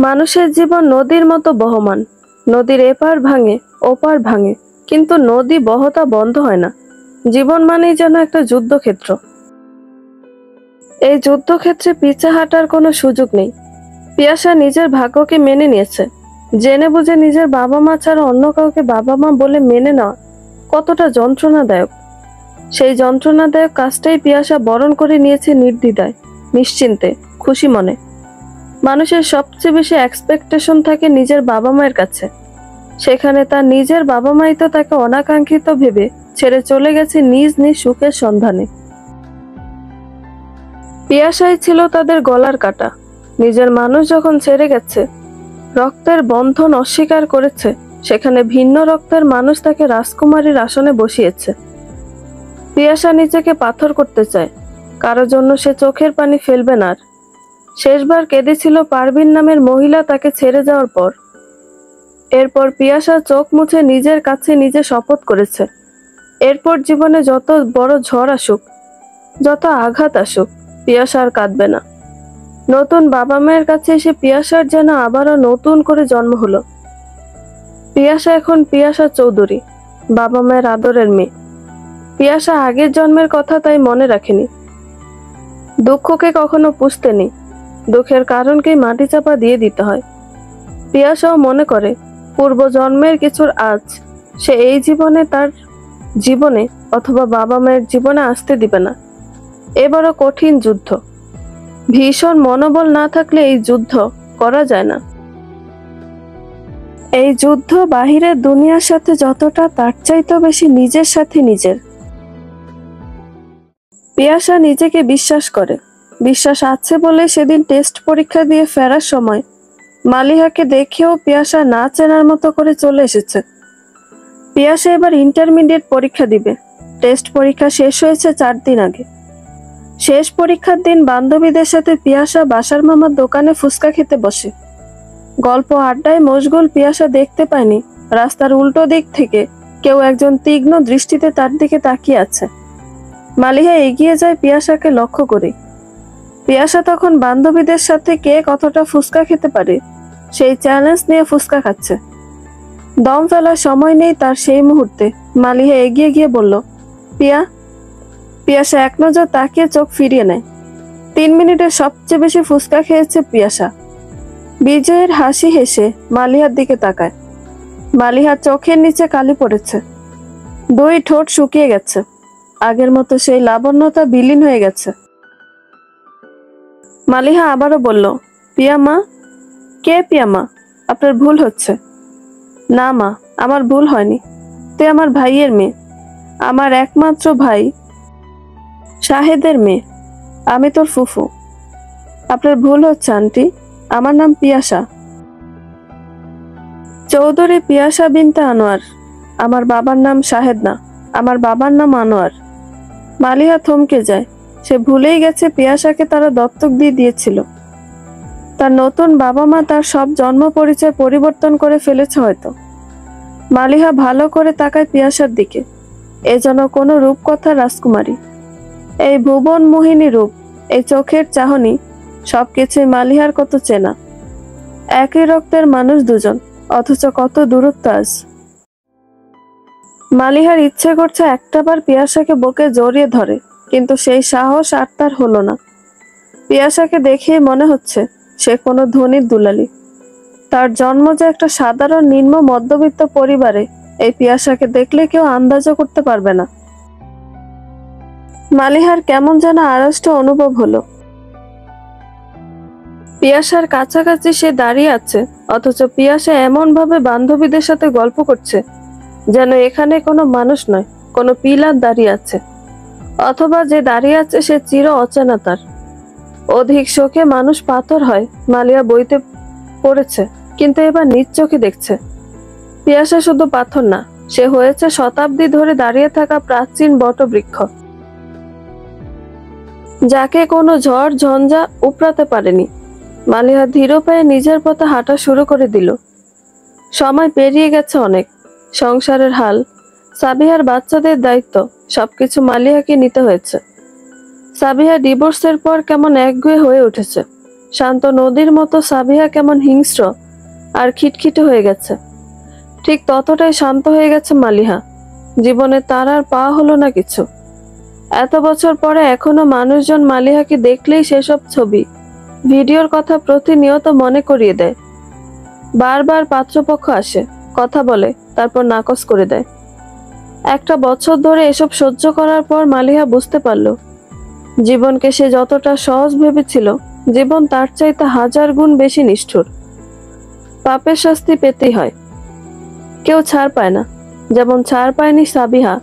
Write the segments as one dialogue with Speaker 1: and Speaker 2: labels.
Speaker 1: মানুষের জীবন নদীর মতো বহমান। নদীর এপার ভাঙে, ওপার ভাঙে, কিন্তু নদী বহতা বন্ধ হয় না। জীবন মানেই যেন একটা যুদ্ধক্ষেত্র। এই যুদ্ধক্ষেত্রে পিছে হাঁটার কোনো সুযোগ নেই। পিয়াসা নিজের ভাগ্যকে মেনে নিয়েছে। জেনে বুঝে নিজের বাবা মা ছাড়া অন্য কাউকে বাবা মা বলে মেনে নেওয়া কতটা যন্ত্রণাদায়ক। সেই যন্ত্রণাদায়ক কাজটাই পিয়াসা বরণ করে নিয়েছে নির্দ্বিধায়, নিশ্চিন্তে, খুশি মনে। মানুষের সবচেয়ে বেশি এক্সপেকটেশন থাকে নিজের বাবা মায়ের কাছে। সেখানে তার নিজের বাবা মাই তো তাকে অনাকাঙ্ক্ষিত ভেবে ছেড়ে চলে গেছে নিজ নিজ সুখের সন্ধানে। পিয়াসাই ছিল তাদের গলার কাটা। নিজের মানুষ যখন ছেড়ে গেছে, রক্তের বন্ধন অস্বীকার করেছে, সেখানে ভিন্ন রক্তের মানুষ তাকে রাজকুমারীর আসনে বসিয়েছে। পিয়াসা নিজেকে পাথর করতে চায়, কারোর জন্য সে চোখের পানি ফেলবে না আর। শেষবার কেঁদেছিল পারভিন নামের মহিলা তাকে ছেড়ে যাওয়ার পর। এরপর পিয়াসা চোখ মুছে নিজের কাছে নিজে শপথ করেছে, এরপর জীবনে যত বড় ঝড় আসুক, যত আঘাত আসুক, পিয়াসা আর কাঁদবে না। নতুন বাবা মায়ের কাছে এসে পিয়াসার যেন আবারও নতুন করে জন্ম হলো। পিয়াসা এখন পিয়াসা চৌধুরী, বাবা মায়ের আদরের মেয়ে। পিয়াসা আগের জন্মের কথা তাই মনে রাখেনি। দুঃখকে কখনো পুষতে নেই, দুঃখের কারণকেই মাটি চাপা দিয়ে দিতে হয়। পিয়াসাও মনে করে পূর্ব জন্মের কিছুর আজ সে এই জীবনে, তার জীবনে অথবা বাবা মায়ের জীবনে আসতে দিবে না। এবারও কঠিন যুদ্ধ। ভীষণ মনোবল না থাকলে এই যুদ্ধ করা যায় না। এই যুদ্ধ বাহিরের দুনিয়ার সাথে যতটা, তার চাইতেও বেশি নিজের সাথে নিজের। পিয়াসা নিজেকে বিশ্বাস করে। বিশ্বাস আছে বলে সেদিন টেস্ট পরীক্ষা দিয়ে ফেরার সময় মালিহাকে দেখেও পিয়াসা না চেনার মতো করে চলে এসেছে। পিয়াসা এবার ইন্টারমিডিয়েট পরীক্ষা দিবে। টেস্ট পরীক্ষা শেষ হয়েছে 4 দিন আগে। শেষ পরীক্ষার দিন বান্ধবীদের সাথে পিয়াসা বাসার মামার দোকানে ফুচকা খেতে বসে। গল্প আড্ডায় মশগুল পিয়াসা দেখতে পায়নি রাস্তার উল্টো দিক থেকে কেউ একজন তীক্ষ্ণ দৃষ্টিতে তার দিকে তাকিয়ে আছে। মালিহা এগিয়ে যায় পিয়াসাকে লক্ষ্য করে। পিয়াসা তখন বান্ধবীদের সাথে কে কতটা ফুচকা খেতে পারে সেই চ্যালেঞ্জ নিয়ে ফুচকা খাচ্ছে। দম ফেলার সময় নেই তার সেই মুহূর্তে। মালিহা এগিয়ে গিয়ে বলল, পিয়াসা এক নজর তাকিয়ে চোখ ফিরিয়ে নেয়। 3 মিনিটে সবচেয়ে বেশি ফুচকা খেয়েছে পিয়াসা। বিজয়ের হাসি হেসে মালিহার দিকে তাকায়। মালিহার চোখের নিচে কালি পড়েছে, 2 ঠোঁট শুকিয়ে গেছে, আগের মতো সেই লাবণ্যতা বিলীন হয়ে গেছে। মালিহা আবারও বলল, পিয়া মা? কে পিয়া মা? আপনার ভুল হচ্ছে। না মা, আমার ভুল হয়নি। তুই আমার ভাইয়ের মেয়ে, আমার একমাত্র ভাই শাহেদের মেয়ে। আমি তোর ফুফু। আপনার ভুল হচ্ছে আন্টি, আমার নাম পিয়াসা চৌধুরী, পিয়াসা বিনতে আনোয়ার। আমার বাবার নাম শাহেদ না, আমার বাবার নাম আনোয়ার। মালিহা থমকে যায়। সে ভুলেই গেছে পিয়াসাকে তারা দত্তক দিয়ে দিয়েছিল। তার নতুন বাবা মা তার সব জন্ম পরিচয় পরিবর্তন করে ফেলেছে হয়তো। মালিহা ভালো করে তাকায় পিয়াসার দিকে। এ যেন কোনো রূপকথার রাজকুমারী। এই ভুবন মোহিনী রূপ, এই চোখের চাহনি, সবকিছুই মালিহার কত চেনা। একই রক্তের মানুষ দুজন, অথচ কত দূরত্ব আজ। মালিহার ইচ্ছে করছে একটাবার পিয়াসাকে বুকে জড়িয়ে ধরে, কিন্তু সেই সাহস আর তার হলো না। পিয়াসাকে দেখেই মনে হচ্ছে সে কোনো ধনীর দুলালি। তার জন্ম যে একটা সাধারণ নিম্ন মধ্যবিত্ত পরিবারে, এই পিয়াসাকে দেখলে কেউ আন্দাজও করতে পারবে না। মালিহার কেমন যেন আড়ষ্ট অনুভব হলো। পিয়াসার কাছাকাছি সে দাঁড়িয়ে আছে, অথচ পিয়াসা এমন ভাবে বান্ধবীদের সাথে গল্প করছে যেন এখানে কোনো মানুষ নয়, কোনো পিলার দাঁড়িয়ে আছে, অথবা যে দাঁড়িয়ে আছে সে চির অচেনা তার। অধিক শোকে মানুষ পাথর হয়, মালিয়া বইতে পড়েছে, কিন্তু এবার নিজ চোখে দেখছে পিয়াসা শুধু পাথর না, সে হয়েছে শতাব্দী ধরে দাঁড়িয়ে থাকা প্রাচীন বটবৃক্ষ, যাকে কোনো ঝড় ঝঞ্ঝা উপড়াতে পারেনি। মালিহা ধীর পায়ে নিজের পথে হাঁটা শুরু করে দিল। সময় পেরিয়ে গেছে অনেক। সংসারের হাল, সাবিহার বাচ্চাদের দায়িত্ব, সবকিছু মালিহাকে নিতে হয়েছে। সাবিহা ডিভোর্সের পর কেমন একগুঁয়ে হয়ে উঠেছে। শান্ত নদীর মতো সাবিহা কেমন হিংস্র আর খিটখিটে হয়ে গেছে। ঠিক ততটাই শান্ত হয়ে গেছে মালিহা। জীবনে তার আর পাওয়া হলো না কিছু। এত বছর পরে এখনো মানুষজন মালিহাকে দেখলেই সেসব ছবি, ভিডিওর কথা প্রতিনিয়ত মনে করিয়ে দেয়। বারবার পাত্রপক্ষ আসে, কথা বলে, তারপর নাকচ করে দেয়। একটা বছর ধরে এসব সহ্য করার পর মালিহা বুঝতে পারল, জীবনকে সে যতটা সহজ ভেবেছিল, জীবন তার চাইতে 1000 গুণ বেশি নিষ্ঠুর। পাপের শাস্তি পেতেই হয়। কেউ ছাড় পায় না। যেমন ছাড় পায়নি সাবিহা,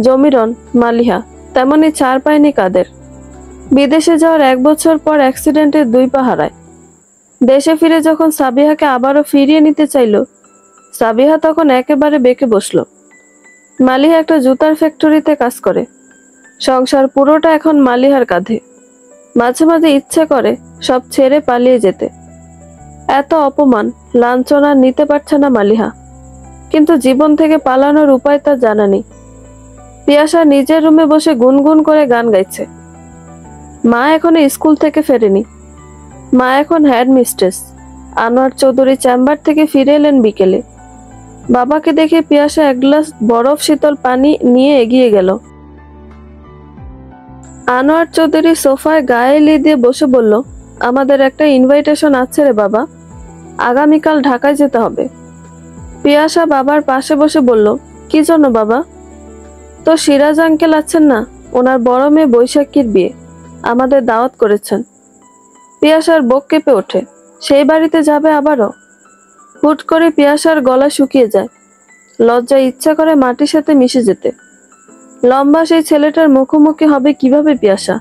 Speaker 1: জমিরন, মালিহা, তেমনি ছাড় পায়নি কাদের। বিদেশে যাওয়ার 1 বছর পর অ্যাক্সিডেন্টে 2 পা হারায়। দেশে ফিরে যখন সাবিহাকে আবারও ফিরিয়ে নিতে চাইল, সাবিহা তখন একেবারে বেঁকে বসলো। মালিহা একটা জুতার ফ্যাক্টরিতে কাজ করে। সংসার পুরোটা এখন মালিহার কাঁধে। মাঝে মাঝে ইচ্ছে করে সব ছেড়ে পালিয়ে যেতে। এত অপমান, লাঞ্ছনা নিতে পারছে না মালিহা। কিন্তু জীবন থেকে পালানোর উপায় তার জানা নেই। পিয়াসা নিজের রুমে বসে গুনগুন করে গান গাইছে। মা এখনো স্কুল থেকে ফেরেনি। মা এখন head mistress. Anwar Chowdhury chamber থেকে ফিরে এলেন বিকেলে। বাবাকে দেখে পিয়াসা 1 গ্লাস বরফ শীতল পানি নিয়ে এগিয়ে গেল। আনোয়ার চৌধুরী সোফায় গায়ে এলিয়ে দিয়ে বসে বলল, আমাদের একটা ইনভাইটেশন আছে রে বাবা, আগামীকাল ঢাকায় যেতে হবে। পিয়াসা বাবার পাশে বসে বলল, কি জন্য বাবা? তো সিরাজ আঙ্কেল আছেন না, ওনার বড় মেয়ে বৈশাখীর বিয়ে, আমাদের দাওয়াত করেছেন। পিয়াসার বুক কেঁপে ওঠে। সেই বাড়িতে যাবে আবারও? হুট করে পিয়াসার গলা শুকিয়ে যায়। লজ্জায় ইচ্ছা করে মাটির সাথে মিশে যেতে। লম্বা সেই ছেলেটার মুখোমুখি হবে কিভাবে পিয়াসা?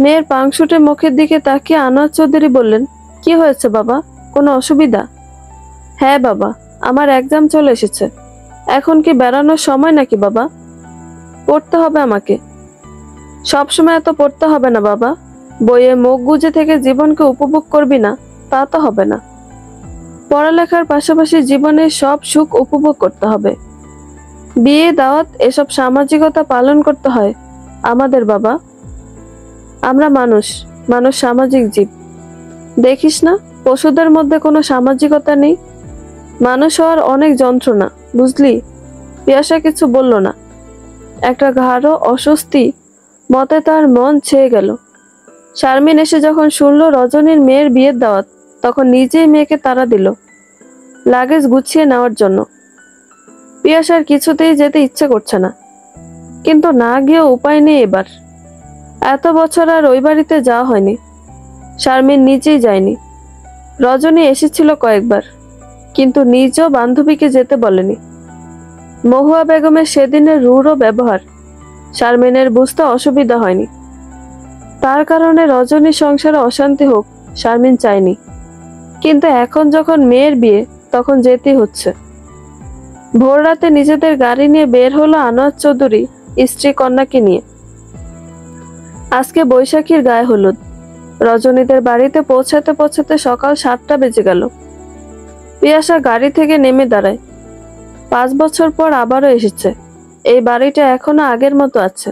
Speaker 1: মেয়ের পাংশুটে মুখের দিকে তাকিয়ে আনোয়ার চৌধুরী বললেন, কি হয়েছে বাবা, কোনো অসুবিধা? হ্যাঁ বাবা, আমার এক্সাম চলে এসেছে। এখন কি বেড়ানোর সময় নাকি বাবা? পড়তে হবে আমাকে। সবসময় এত পড়তে হবে না বাবা। বইয়ে মুখ গুজে থেকে জীবনকে উপভোগ করবি না, তা তো হবে না। পড়ালেখার পাশাপাশি জীবনের সব সুখ উপভোগ করতে হবে। বিয়ে, দাওয়াত, এসব সামাজিকতা পালন করতে হয় আমাদের বাবা। আমরা মানুষ, মানুষ সামাজিক জীব। দেখিস না, পশুদের মধ্যে কোনো সামাজিকতা নেই। মানুষ হওয়ার অনেক যন্ত্রণা, বুঝলি? পিয়াসা কিছু বলল না। একটা গাঢ় অস্বস্তি মতে তার মন ছেয়ে গেল। শারমিন এসে যখন শুনলো রজনীর মেয়ের বিয়ের দাওয়াত, তখন নিজেই মেয়েকে তাড়া দিল লাগেজ গুছিয়ে নেওয়ার জন্য। পিয়াসার কিছুতেই যেতে ইচ্ছে করছে না, কিন্তু না গিয়ে উপায় নেই এবার। এত বছর আর ওই বাড়িতে যাওয়া হয়নি। শারমিন নিজেই যায়নি। রজনী এসেছিল কয়েকবার, কিন্তু নিজও বান্ধবীকে যেতে বলেনি। মহুয়া বেগমের সেদিনের রূঢ় ব্যবহার শারমিনের বুঝতে অসুবিধা হয়নি। তার কারণে রজনীর সংসারে অশান্তি হোক শারমিন চায়নি, কিন্তু এখন যখন মেয়ের বিয়ে, তখন যেতেই হচ্ছে। ভোর রাতে নিজেদের গাড়ি নিয়ে বের হলো আনোয়ার চৌধুরী স্ত্রী কন্যাকে নিয়ে। আজকে বৈশাখীর গায়ে হলুদ। রজনীদের বাড়িতে পৌঁছাতে পৌঁছাতে সকাল 7টা বেজে গেল। পিয়াসা গাড়ি থেকে নেমে দাঁড়ায়। 5 বছর পর আবারও এসেছে। এই বাড়িটা এখনো আগের মতো আছে।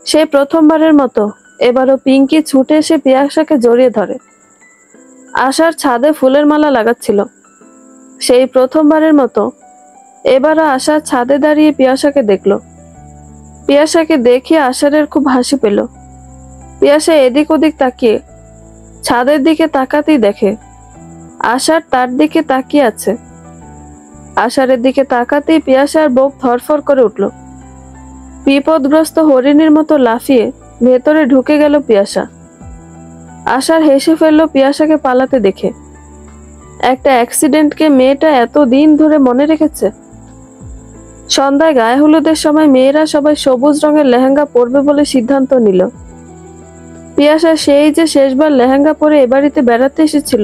Speaker 1: সেই প্রথমবারের মতো এবারও পিঙ্কি ছুটে এসে পিয়াসাকে জড়িয়ে ধরে। আশার ছাদে ফুলের মালা লাগাচ্ছিল। সেই প্রথমবারের মতো এবারও আশা ছাদে দাঁড়িয়ে পিয়াসাকে দেখল। পিয়াসাকে দেখে আশারের খুব হাসি পেল। পিয়াসা এদিক ওদিক তাকিয়ে ছাদের দিকে তাকাতেই দেখে আশার তার দিকে তাকিয়ে আছে। আশারের দিকে তাকাতেই পিয়াসার বুক ধরফর করে উঠল। বিপদগ্রস্ত হরিণীর মতো লাফিয়ে ভেতরে ঢুকে গেল পিয়াসা। আশার হেসে ফেলল পিয়াসাকে পালাতে দেখে। একটা অ্যাক্সিডেন্টকে মেয়েটা এত দিন ধরে মনে রেখেছে। সন্ধ্যায় গায়ে হলুদের সময় মেয়েরা সবাই সবুজ রঙের লেহেঙ্গা পরবে বলে সিদ্ধান্ত নিল। পিয়াসা সেই যে শেষবার লেহেঙ্গা পরে এ বাড়িতে বেড়াতে এসেছিল,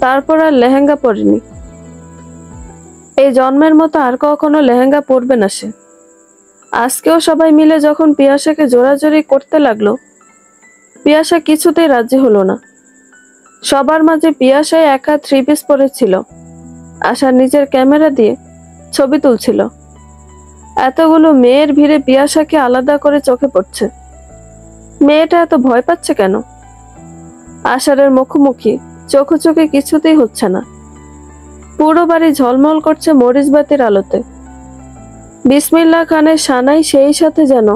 Speaker 1: তারপর আর লেহেঙ্গা পরেনি। এই জন্মের মতো আর কখনো লেহেঙ্গা পরবে না সে। আজকেও সবাই মিলে যখন পিয়াসাকে জোরাজোরি করতে লাগলো, পিয়াসা কিছুতেই রাজি হলো না। সবার মাঝে পিয়াসাই একা 3 পিস পরেছিল। আশা নিজের ক্যামেরা দিয়ে ছবি তুলছিল। এতগুলো মেয়ের ভিড়ে পিয়াসাকে আলাদা করে চোখে পড়ছে। মেয়েটা এত ভয় পাচ্ছে কেন? আশারের মুখোমুখি চোখে কিছুতেই হচ্ছে না। পুরো বাড়ি ঝলমল করছে মরিচবাতির আলোতে। বিসমিল্লাহ খানের সানাই সেই সাথে যেন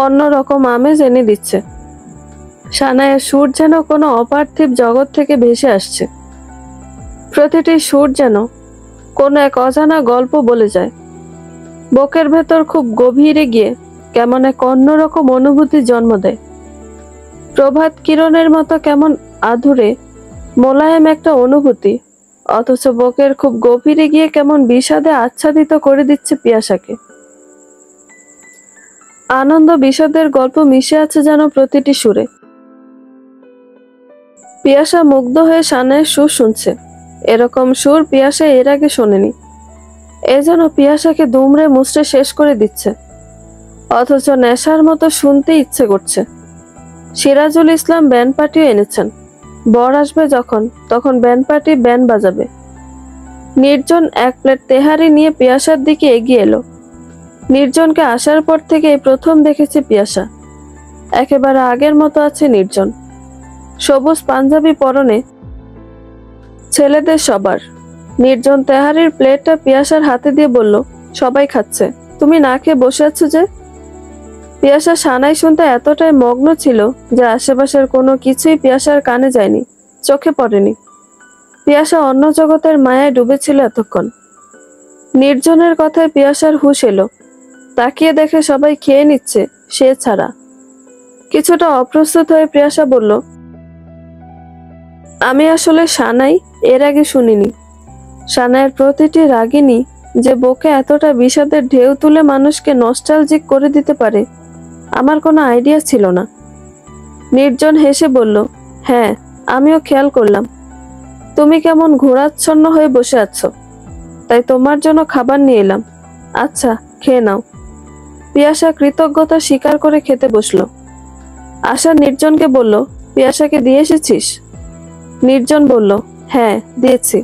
Speaker 1: অন্যরকম আমেজ এনে দিচ্ছে। সানাইয়ের সুর যেন কোনো অপার্থিব জগৎ থেকে ভেসে আসছে। প্রতিটি সুর যেন কোনো এক অজানা গল্প বলে যায়। বুকের ভেতর খুব গভীরে গিয়ে কেমন এক অন্যরকম অনুভূতির জন্ম দেয়। প্রভাত কিরণের মতো কেমন আধুরে মোলায়েম একটা অনুভূতি, অথচ বুকের খুব গভীরে গিয়ে কেমন বিষাদে আচ্ছাদিত করে দিচ্ছে পিয়াসাকে। আনন্দ বিষাদের গল্প মিশে আছে যেন প্রতিটি সুরে। পিয়াসা মুগ্ধ হয়ে সানাইয়ের সুর শুনছে। এরকম সুর পিয়াসা এর আগে শোনেনি। এ যেন পিয়াসাকে দুমড়ে মুচড়ে শেষ করে দিচ্ছে, অথচ নেশার মতো শুনতে ইচ্ছে করছে। সিরাজুল ইসলাম ব্যান্ড পার্টিও এনেছেন। বর আসবে তখন ব্যান্ড পার্টি ব্যান্ড বাজাবে। নির্জন এক প্লেট তেহারি নিয়ে পিয়াসার দিকে এগিয়ে এলো। নির্জনকে আসার পর থেকে এই প্রথম দেখেছে পিয়াসা। একেবারে আগের মতো আছে নির্জন। সবুজ পাঞ্জাবি পরনে ছেলেদের সবার। নির্জন তেহারির প্লেটটা পিয়াসার হাতে দিয়ে বলল, সবাই খাচ্ছে, তুমি না খেয়ে বসে আছো যে? পিয়াসা সানাই শুনতে এতটাই মগ্ন ছিল যে আশেপাশের কোনো কিছুই পিয়াসার কানে যায়নি, চোখে পড়েনি। পিয়াসা অন্য জগতের মায়ায় ডুবেছিল এতক্ষণ। নির্জনের কথায় পিয়াসার হুঁশ এলো। তাকিয়ে দেখে সবাই খেয়ে নিচ্ছে, সে ছাড়া। কিছুটা অপ্রস্তুত হয়ে পিয়াসা বলল, আমি আসলে সানাই এর আগে শুনিনি। সানাইয়ের প্রতিটি রাগিনী যে বুকে এতটা বিষাদের ঢেউ তুলে মানুষকে নস্টালজিক করে দিতে পারে, আমার কোনো আইডিয়া ছিল না। নির্জন হেসে বলল, হ্যাঁ, আমিও খেয়াল করলাম। তুমি কেমন ঘোরাচ্ছন্ন হয়ে বসে আছো, তাই তোমার জন্য খাবার নিয়ে এলাম। আচ্ছা, খেয়ে নাও। পিয়াসা কৃতজ্ঞতা স্বীকার করে খেতে বসলো। আশা নির্জনকে বলল, পিয়াসাকে দিয়ে এসেছিস? নির্জন বলল, হ্যাঁ, দিয়েছি।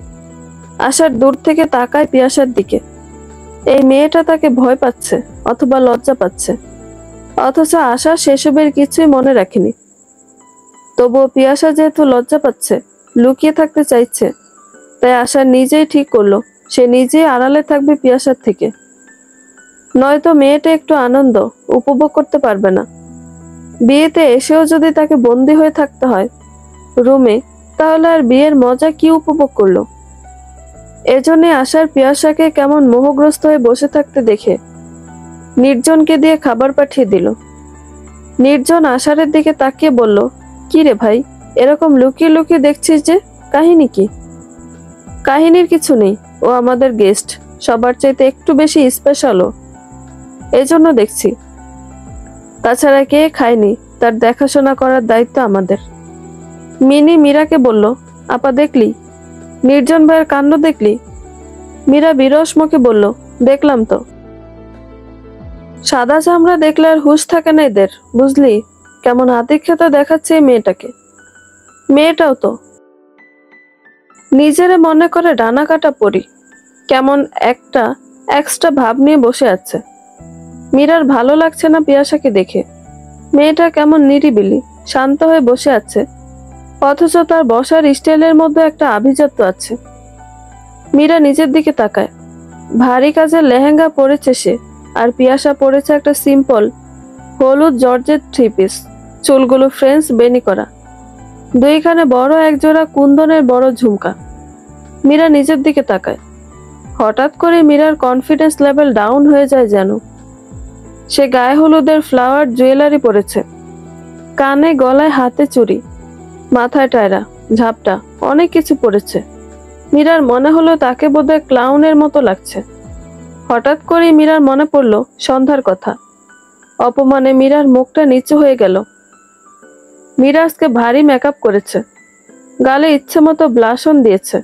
Speaker 1: আশার দূর থেকে তাকায় পিয়াসার দিকে। এই মেয়েটা তাকে ভয় পাচ্ছে অথবা লজ্জা পাচ্ছে, অথচ আশা সেসবের কিছুই মনে রাখেনি। তবুও পিয়াসা যেহেতু লজ্জা পাচ্ছে, লুকিয়ে থাকতে চাইছে, তাই আশা নিজেই ঠিক করলো সে নিজেই আড়ালে থাকবে পিয়াসার থেকে। নয়তো মেয়েটা একটু আনন্দ উপভোগ করতে পারবে না। বিয়েতে এসেও যদি তাকে বন্দী হয়ে থাকতে হয় রুমে, তাহলে আর বিয়ের মজা কি উপভোগ করলো? এজন্য আশার পিয়াসাকে কেমন মোহগ্রস্ত হয়ে বসে থাকতে দেখে নির্জনকে দিয়ে খাবার পাঠিয়ে দিল। নির্জন আশারের দিকে তাকিয়ে বলল, কি রে ভাই, এরকম লুকিয়ে লুকিয়ে দেখছিস যে, কাহিনী কি? কাহিনীর কিছু নেই, ও আমাদের গেস্ট, সবার চাইতে একটু বেশি স্পেশালও, এজন্য দেখছি। তাছাড়া কে খায়নি, তার দেখাশোনা করার দায়িত্ব আমাদের। মিনি মীরাকে বলল, আপা দেখলি? নির্জন ভাইয়ের কাণ্ড দেখলি? মীরা বিরস মুখে বলল, দেখলাম তো। সাদা চামড়া দেখলে আর হুঁশ থাকে না এদের, বুঝলি? কেমন আতিক্ষেতা দেখাচ্ছে এই মেয়েটাকে। মেয়েটাও তো নিজেরে মনে করে ডানা কাটা পরি, কেমন একটা এক্সট্রা ভাব নিয়ে বসে আছে। মীরার ভালো লাগছে না পিয়াসাকে দেখে। মেয়েটা কেমন নিরিবিলি শান্ত হয়ে বসে আছে, অথচ তার বসার স্টাইলের মধ্যে একটা আভিজাত্য আছে। মীরা নিজের দিকে তাকায়। ভারী কাজের লেহেঙ্গা পরেছে সে, আর পিয়াসা পরেছে একটা সিম্পল হলুদ জর্জেট থ্রি পিস, চুলগুলো ফ্রেঞ্চ বেনি করা, দুইখানে বড় একজোড়া কুন্দনের বড় ঝুমকা। মীরা নিজের দিকে তাকায়। হঠাৎ করে মীরার কনফিডেন্স লেভেল ডাউন হয়ে যায় যেন। সে গায়ে হলুদের ফ্লাওয়ার জুয়েলারি পরেছে, কানে গলায় হাতে চুড়ি, মাথায় টায়রা, ঝাপটা, অনেক কিছু পরেছে। মীরার মনে হলো তাকে বোধহয় ক্লাউনের মতো লাগছে। হঠাৎ করেই মীরার মনে পড়ল সন্ধ্যার কথা। অপমানে মীরার মুখটা নিচু হয়ে গেল। মীরা আজকে ভারী মেকআপ করেছে, গালে ইচ্ছে মতো ব্লাশন দিয়েছে।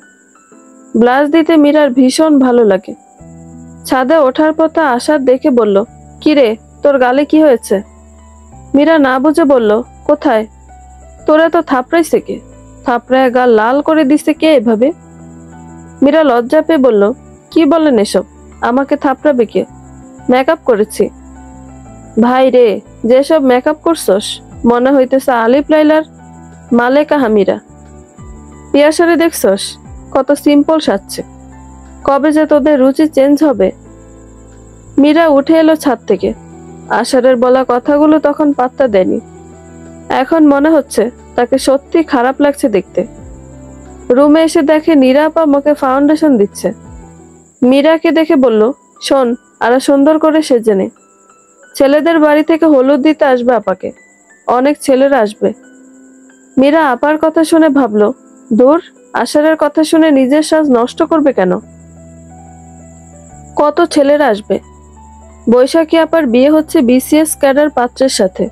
Speaker 1: ব্লাশ দিতে মীরার ভীষণ ভালো লাগে। ছাদে ওঠার পথে আশার দেখে বলল, কিরে, তোর গালে কি হয়েছে? মীরা না বুঝে বলল, কোথায়? তোরা তো থাপড়াইছে কে? থাপড়ায় গাল লাল করে দিছে কে এভাবে? মীরা লজ্জা পেয়ে বলল, কি বলেন এসব? আমাকে থাপড়াবে কে? মেকআপ করেছি। ভাই রে, যেসব মেকআপ করছস মনে হইতেছে আলিফ লাইলার মালেকা হামিরা। পিয়াসারে দেখছস কত সিম্পল সাজছে, কবে যে তোদের রুচি চেঞ্জ হবে। মীরা উঠে এলো ছাদ থেকে। আষাঢ়ের বলা কথাগুলো তখন পাত্তা দেয়নি। এখন মনে হচ্ছে তাকে সত্যি খারাপ লাগছে দেখতে। রুমে এসে দেখে নীরা আপা মুখে ফাউন্ডেশন দিচ্ছে। মীরাকে দেখে বলল, শোন, আরো সুন্দর করে সেজে নে। ছেলেদের বাড়ি থেকে হলুদ দিতে আসবে আপাকে, অনেক ছেলেরা আসবে। মীরা আপার কথা শুনে ভাবলো, দূর, আষাঢ়ের কথা শুনে নিজের সাজ নষ্ট করবে কেন? কত ছেলেরা আসবে। বৈশাখী আপার বিয়ে হচ্ছে বিসিএস ক্যাডার পাত্রের সাথে,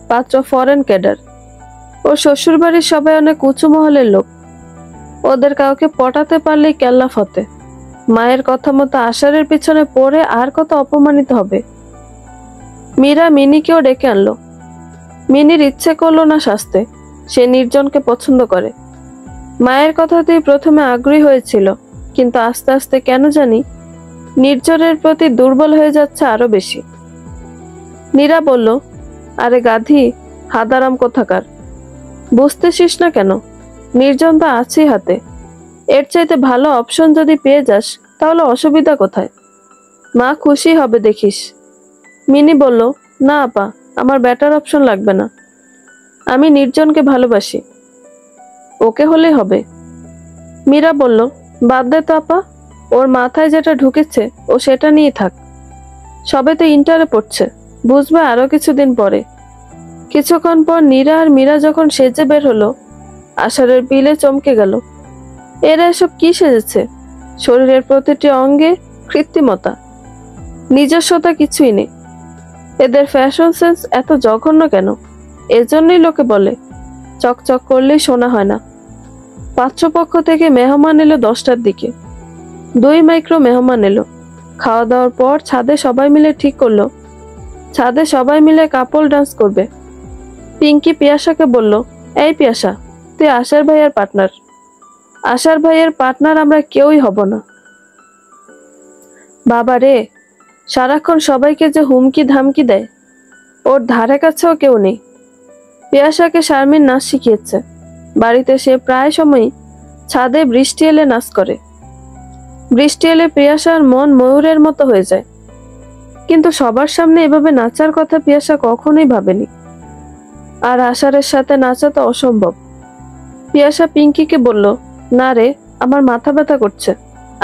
Speaker 1: পাত্র ফরেন ক্যাডার। ওর শ্বশুর বাড়ির সবাই অনেক উঁচু মহলের লোক। ওদের কাউকে পটাতে পারলেই কেল্লা ফতে। মায়ের কথা মতো আষাঢ়ের পিছনে পড়ে আর কত অপমানিত হবে। মীরা মিনিকেও ডেকে আনলো। মিনির ইচ্ছে করলো না সাজতে, সে নির্জনকে পছন্দ করে। মায়ের কথাতেই প্রথমে আগ্রহী হয়েছিল, কিন্তু আস্তে আস্তে কেন জানি নির্জনের প্রতি দুর্বল হয়ে যাচ্ছে আরো বেশি। নীরা বলল, আরে গাধি, হাদারাম কোথাকার, বুঝতেছিস না কেন? নির্জন তো আছেই হাতে। এর চাইতে ভালো অপশন যদি পেয়ে যাস তাহলে অসুবিধা কোথায়? মা খুশি হবে দেখিস। মিনি বলল, না আপা, আমার বেটার অপশন লাগবে না। আমি নির্জনকে ভালোবাসি, ওকে হলেই হবে। মীরা বলল, বাদ দে তো আপা, ওর মাথায় যেটা ঢুকেছে ও সেটা নিয়ে থাক। সবে তো ইন্টারে পড়ছে, বুঝবে আরো কিছুদিন পরে। কিছুক্ষণ পর নীরা আর মীরা যখন সেজে বের হলো, আষাঢ়ের বিলে চমকে গেল। এরা এসব কি সেজেছে? শরীরের প্রতিটি অঙ্গে কৃত্রিমতা, নিজস্বতা কিছুই নেই। এদের ফ্যাশন সেন্স এত জঘন্য কেন? এজন্যই লোকে বলে চকচক করলেই শোনা হয় না। পাত্রপক্ষ থেকে মেহমান এলো 10টার দিকে। 2 মাইক্রো মেহমান এলো। খাওয়া দাওয়ার পর ছাদে সবাই মিলে ঠিক করলো ছাদে সবাই মিলে কাপল ডান্স করবে। পিঙ্কি পিয়াসাকে বলল, এই পিয়াসা, তুই আশার ভাইয়ের পার্টনার। আশার ভাইয়ের পার্টনার আমরা কেউই হব না। বাবা রে, সারাক্ষণ সবাইকে যে হুমকি ধামকি দেয়, ওর ধারে কাছেও কেউ নেই। পিয়াসাকে শারমিন নাচ শিখিয়েছে। বাড়িতে সে প্রায় সময়ই ছাদে বৃষ্টি এলে নাচ করে। বৃষ্টি এলে পিয়াসার মন ময়ূরের মতো হয়ে যায়। কিন্তু সবার সামনে এভাবে নাচার কথা পিয়াসা কখনোই ভাবেনি। আর আষাঢ়ের সাথে নাচা তো অসম্ভব। পিয়াসা পিঙ্কিকে বলল, না রে, আমার মাথা ব্যথা করছে,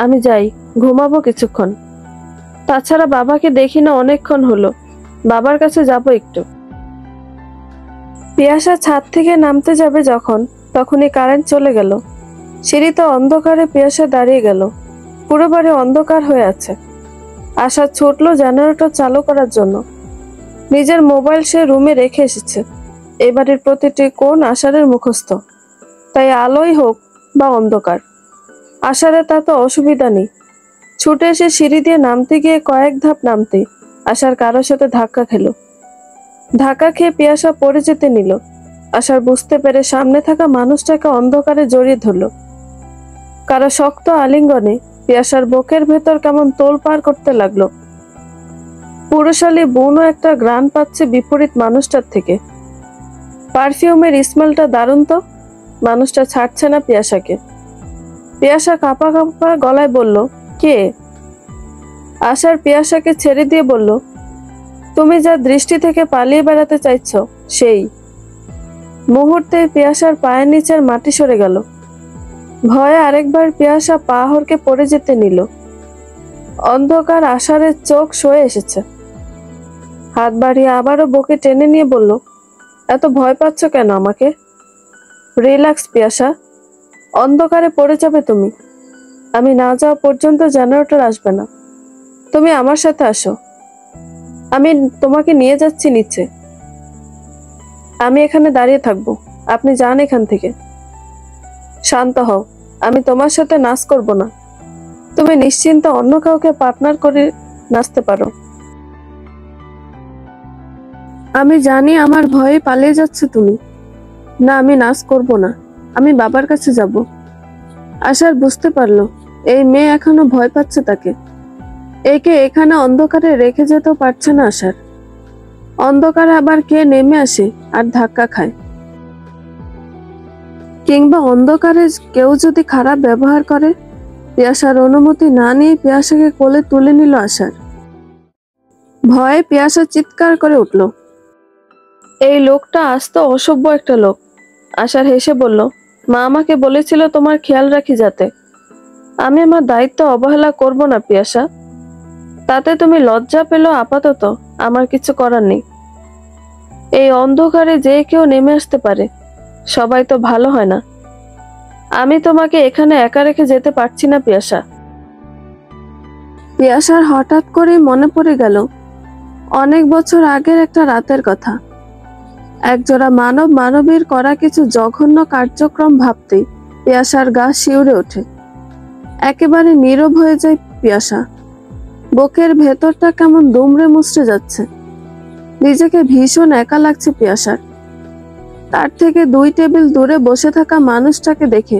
Speaker 1: আমি যাই, ঘুমাবো কিছুক্ষণ। তাছাড়া বাবাকে দেখি না অনেকক্ষণ হলো, বাবার কাছে যাব একটু। পিয়াসা ছাদ থেকে নামতে যাবে যখন, তখনই কারেন্ট চলে গেল। সিঁড়িতে অন্ধকারে পিয়াসা দাঁড়িয়ে গেল। পুরো বাড়ি অন্ধকার হয়ে আছে। আশা ছুটলো জেনারেটর চালু করার জন্য। নিজের মোবাইল সে রুমে রেখে এসেছে। এই বাড়ির প্রতিটি কোণ আষাঢ়ের মুখস্থ, তাই আলোই হোক বা অন্ধকার, আষাঢ়ে তা তো অসুবিধা নেই। ছুটে এসে সিঁড়ি দিয়ে নামতে গিয়ে কয়েক ধাপ নামতে আশার কারোর সাথে ধাক্কা খেলো। ধাক্কা খেয়ে পিয়াসা পড়ে যেতে নিল। আশার বুঝতে পেরে সামনে থাকা মানুষটাকে অন্ধকারে জড়িয়ে ধরল। কারো শক্ত আলিঙ্গনে পিয়াসার বুকের ভেতর কেমন তোলপাড় করতে লাগলো। পুরুষালী বোনও একটা গ্রান পাচ্ছে বিপরীত মানুষটার থেকে। পারফিউমের স্মেলটা দারুণ তো। মানুষটা ছাড়ছে না পিয়াসাকে। পিয়াসা কাঁপা কাঁপা গলায় বলল, কে? আশার পিয়াসাকে ছেড়ে দিয়ে বলল, তুমি যা দৃষ্টি থেকে পালিয়ে বেড়াতে চাইছ সেই। মুহূর্তে পিয়াসার পায়ের নিচের মাটি সরে গেল। ভয়ে আরেকবার পিয়াসা পা হড়কে পড়ে যেতে নিল। অন্ধকার আষাঢ়ের চোখ সয়ে এসেছে। হাত বাড়িয়ে আবারও বুকে টেনে নিয়ে বলল, এত ভয় পাচ্ছ কেন আমাকে? রিল্যাক্স পিয়াসা, অন্ধকারে পড়ে যাবে তুমি। আমি না যাওয়া পর্যন্ত জেনারেটর আসবে না। তুমি আমার সাথে আসো, আমি তোমাকে নিয়ে যাচ্ছি নিচে। আমি এখানে দাঁড়িয়ে থাকবো, আপনি যান এখান থেকে। শান্ত হও, আমি তোমার সাথে নাচ করব না। তুমি নিশ্চিন্তে অন্য কাউকে পার্টনার করে নাচতে পারো। আমি জানি আমার ভয়ে পালিয়ে যাচ্ছে তুমি। না, আমি নাচ করব না, আমি বাবার কাছে যাব। আশার বুঝতে পারলো এই মেয়ে এখনো ভয় পাচ্ছে তাকে। একে এখানে অন্ধকারে রেখে যেতেও পারছে না আশার। অন্ধকারে আবার কে নেমে আসে আর ধাক্কা খায়। কিংবা অন্ধকারে কেউ যদি খারাপ ব্যবহার করে। পিয়াসার অনুমতি না নিয়ে পিয়াসাকে কোলে তুলে নিল আশার। ভয়ে পিয়াসা চিৎকার করে উঠল। এই লোকটা আস্ত অসভ্য একটা লোক। আশার হেসে বলল, মা আমাকে বলেছিল তোমার খেয়াল রাখি যাতে। আমি আমার দায়িত্ব অবহেলা করব না পিয়াসা। তাতে তুমি লজ্জা পেলেও আপাতত আমার কিছু করার নেই। এই অন্ধকারে যে কেউ নেমে আসতে পারে, সবাই তো ভালো হয় না। আমি তোমাকে এখানে একা রেখে যেতে পারছি না পিয়াসা। পিয়াসার হঠাৎ করে মনে পড়ে গেল অনেক বছর আগের একটা রাতের কথা। একজোড়া মানবীর করা কিছু জঘন্য কার্যক্রম ভাবতেই পিয়াসার গা শিউরে ওঠে। একেবারে নীরব হয়ে যায় পিয়াসা। বুকের ভেতরটা কেমন দুমড়ে মুচড়ে যাচ্ছে। নিজেকে ভীষণ একা লাগছে পিয়াসার। তার থেকে 2 টেবিল দূরে বসে থাকা মানুষটাকে দেখে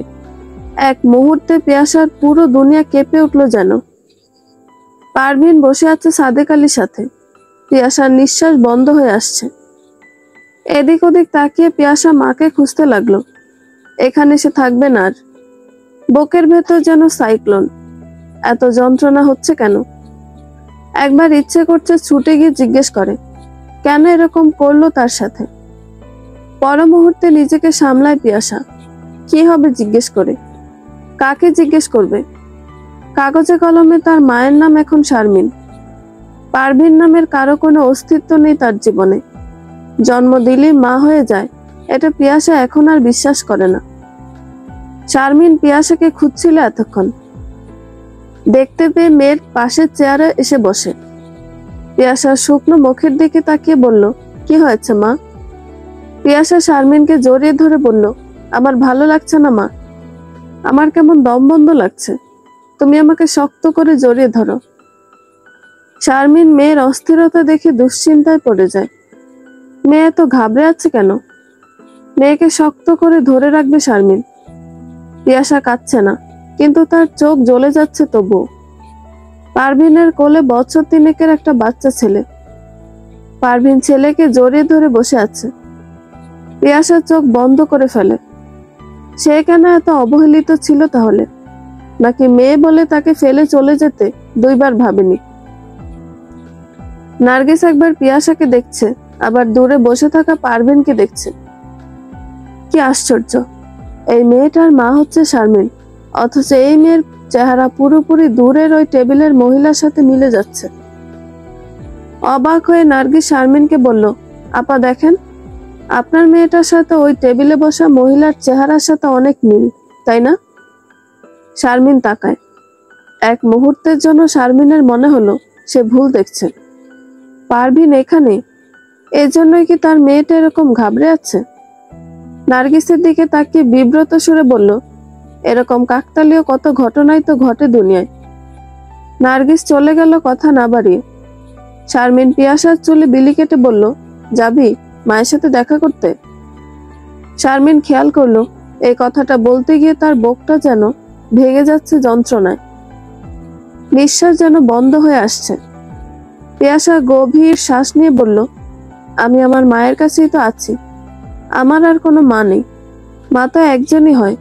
Speaker 1: এক মুহূর্তে পিয়াসার পুরো দুনিয়া কেঁপে উঠল যেন। পারভিন বসে আছে সাদেক আলীর সাথে। পিয়াসার নিঃশ্বাস বন্ধ হয়ে আসছে। এদিক ওদিক তাকিয়ে পিয়াসা মাকে খুঁজতে লাগলো। এখানে সে থাকবে না আর। বুকের ভেতর যেন সাইক্লোন। এত যন্ত্রণা হচ্ছে কেন? একবার ইচ্ছে করছে ছুটে গিয়ে জিজ্ঞেস করে কেন এরকম করলো তার সাথে। পর মুহূর্তে নিজেকে সামলায় পিয়াসা। কি হবে জিজ্ঞেস করে? কাকে জিজ্ঞেস করবে? কাগজে কলমে তার মায়ের নাম এখন শারমিন। পারভিন নামের কারো কোনো অস্তিত্ব নেই তার জীবনে। জন্ম দিলেই মা হয়ে যায়, এটা পিয়াসা এখন আর বিশ্বাস করে না। শারমিন পিয়াসাকে খুঁজছিল এতক্ষণ। দেখতে পেয়ে মেয়ের পাশের চেয়ারে এসে বসে। পিয়াসার শুকনো মুখের দিকে তাকিয়ে বলল, কি হয়েছে মা? পিয়াসা শারমিনকে জড়িয়ে ধরে বলল, আমার ভালো লাগছে না মা। আমার কেমন দম বন্ধ লাগছে। তুমি আমাকে শক্ত করে জড়িয়ে ধরো। শারমিন মেয়ের অস্থিরতা দেখে দুশ্চিন্তায় পড়ে যায়। মেয়ে এত ঘাবড়ে আছে কেন? মেয়েকে শক্ত করে ধরে রাখবে শারমিন। পিয়াসা কাঁদছে না, কিন্তু তার চোখ জ্বলে যাচ্ছে তবুও। পারভিনের কোলে বছর 3 একটা বাচ্চা ছেলে। পারভিন ছেলেকে জড়িয়ে ধরে বসে আছে। পিয়াসার চোখ বন্ধ করে ফেলে। সে কেন এত অবহেলিত ছিল তাহলে? নাকি মেয়ে বলে তাকে ফেলে চলে যেতে 2 বার ভাবেনি? নার্গিস একবার পিয়াসাকে দেখছে, আবার দূরে বসে থাকা পারভিনকে দেখছে। কি আশ্চর্য, এই মেয়েটার মা হচ্ছে শারমিন, অথচ এই মেয়ের চেহারা পুরোপুরি দূরের ওই টেবিলের মহিলার সাথে মিলে যাচ্ছে। অবাক হয়ে নার্গিস শারমিনকে বলল, আপা দেখেন, আপনার মেয়েটার সাথে ওই টেবিলে বসা মহিলার চেহারার সাথে অনেক মিল, তাই না? শারমিন তাকায়। এক মুহূর্তের জন্য শারমিনের মনে হলো সে ভুল দেখছে। পারভিন এখানে, এজন্যই কি তার মেয়েটা এরকম ঘাবড়ে আছে? নার্গিসের দিকে তাকিয়ে বিব্রত সুরে বলল, এরকম কাকতালীয় কত ঘটনাই তো ঘটে দুনিয়ায়। নার্গিস চলে গেল কথা না বাড়িয়ে। শারমিন পিয়াসার চুলে বিলি কেটে বলল, যাবি মায়ের সাথে দেখা করতে? শারমিন খেয়াল করলো এই কথাটা বলতে গিয়ে তার বুকটা যেন ভেঙে যাচ্ছে যন্ত্রণায়। নিঃশ্বাস যেন বন্ধ হয়ে আসছে। পিয়াসা গভীর শ্বাস নিয়ে বলল, আমি আমার মায়ের কাছেই তো আছি। আমার আর কোনো মা নেই। মা তো একজনই হয়।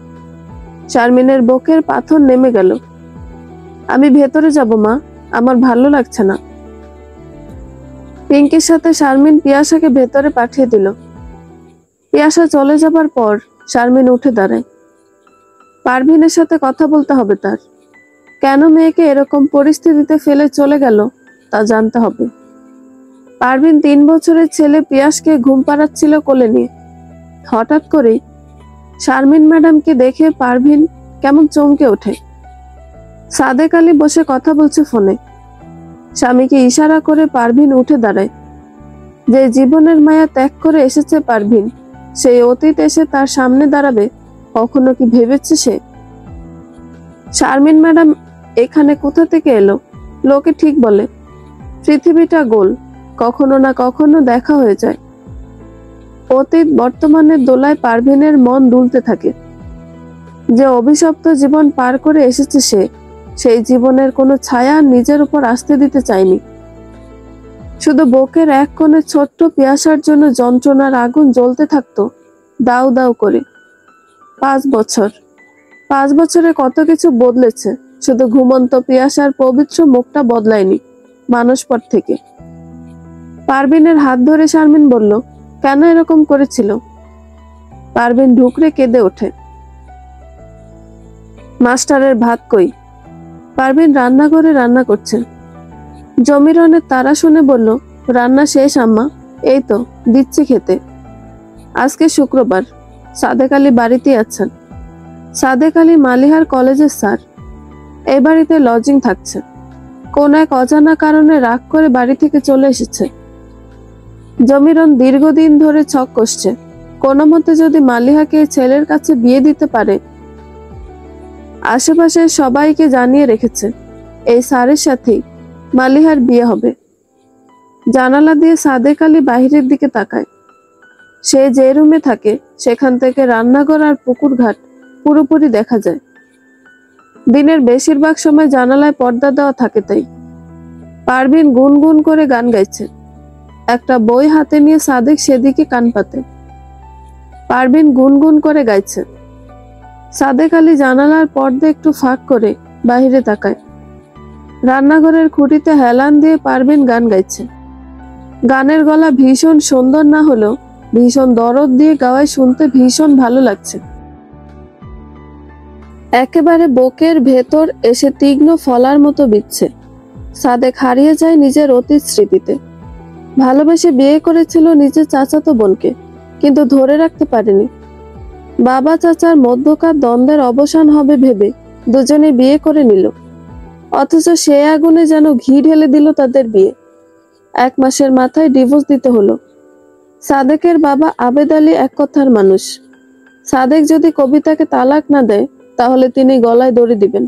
Speaker 1: শারমিনের বুকের পাথর নেমে গেল। আমি ভেতরে যাব মা, আমার ভালো লাগছে না। পিঙ্কির সাথে শারমিন পিয়াসাকে ভেতরে পাঠিয়ে দিল। পিয়াসা চলে যাবার পর শারমিন উঠে দাঁড়ায়। পারভিনের সাথে কথা বলতে হবে তার। কেন মেয়েকে এরকম পরিস্থিতিতে ফেলে চলে গেল তা জানতে হবে। পারভিন 3 বছরের ছেলে পিয়াসকে ঘুম পাড়াচ্ছিল কোলে নিয়ে। হঠাৎ করেই শারমিন ম্যাডামকে দেখে পারভিন কেমন চমকে ওঠে। সাদেক আলী বসে কথা বলছে ফোনে। স্বামীকে ইশারা করে পারভিন উঠে দাঁড়ায়। যে জীবনের মায়া ত্যাগ করে এসেছে পারভিন, সেই অতীত এসে তার সামনে দাঁড়াবে কখনো কি ভেবেছে সে? শারমিন ম্যাডাম এখানে কোথা থেকে এলো? লোকে ঠিক বলে পৃথিবীটা গোল, কখনো না কখনো দেখা হয়ে যায়। অতীত বর্তমানের দোলায় পারভিনের মন দুলতে থাকে। যে অভিশপ্ত জীবন পার করে এসেছে সে, সেই জীবনের কোনো ছায়া নিজের উপর আসতে দিতে চায়নি। শুধু বুকের এক কোণে ছোট্ট পিয়াসার জন্য যন্ত্রণার আগুন জ্বলতে থাকতো দাউ দাউ করে। 5 বছর। 5 বছরে কত কিছু বদলেছে, শুধু ঘুমন্ত পিয়াসার পবিত্র মুখটা বদলায়নি মানুষ পর থেকে। পারভিনের হাত ধরে শারমিন বলল, কেন এরকম করেছিল? পারভিন ঢুকরে কেঁদে ওঠে। মাস্টারের ভাত কই? পারভিন রান্নাঘরে রান্না করছে। জমিরনের তারা শুনে বলল, রান্না শেষ আম্মা, এই তো দিচ্ছি খেতে। আজকে শুক্রবার, সাদেক আলী বাড়িতেই আছেন। সাদেক আলী মালিহার কলেজের স্যার, এই বাড়িতে লজিং থাকছে। কোন এক অজানা কারণে রাগ করে বাড়ি থেকে চলে এসেছে। জমিরন দীর্ঘদিন ধরে ছক কষছে, কোনো মতে যদি মালিহাকে এই ছেলের কাছে বিয়ে দিতে পারে। আশেপাশে সবাইকে জানিয়ে রেখেছে এই স্যারের সাথেই মালিহার বিয়ে হবে। জানালা দিয়ে সাদেক আলী বাহিরের দিকে তাকায়। সে যে রুমে থাকে সেখান থেকে রান্নাঘর আর পুকুর ঘাট পুরোপুরি দেখা যায়। দিনের বেশিরভাগ সময় জানালায় পর্দা দেওয়া থাকে তাই। পারভিন গুনগুন করে গান গাইছে। একটা বই হাতে নিয়ে সাদেক সেদিকে কান পাতে। পারভিন গুনগুন করে গাইছে। সাদেক আলী জানালার পর্দা একটু ফাঁক করে বাহিরে তাকায়। রান্নাঘরের খুঁটিতে হেলান দিয়ে পারভিন গান গাইছে। গানের গলা ভীষণ সুন্দর না হলেও ভীষণ দরদ দিয়ে গাওয়ায় শুনতে ভীষণ ভালো লাগছে। একেবারে বুকের ভেতর এসে তীক্ষ্ণ ফলার মতো বিচ্ছে। সাদেক হারিয়ে যায় নিজের অতীত স্মৃতিতে। ভালোবেসে বিয়ে করেছিল নিজের চাচাতো বোনকে, কিন্তু ধরে রাখতে পারেনি। বাবা চাচার মধ্যকার দ্বন্দ্বের অবসান হবে ভেবে দুজনে বিয়ে করে নিল, অথচ সে আগুনে যেন ঘি ঢেলে দিল তাদের বিয়ে। 1 মাসের মাথায় ডিভোর্স দিতে হলো। সাদেকের বাবা আবেদ আলী এক কথার মানুষ। সাদেক যদি কবিতাকে তালাক না দেয় তাহলে তিনি গলায় দড়ি দিবেন।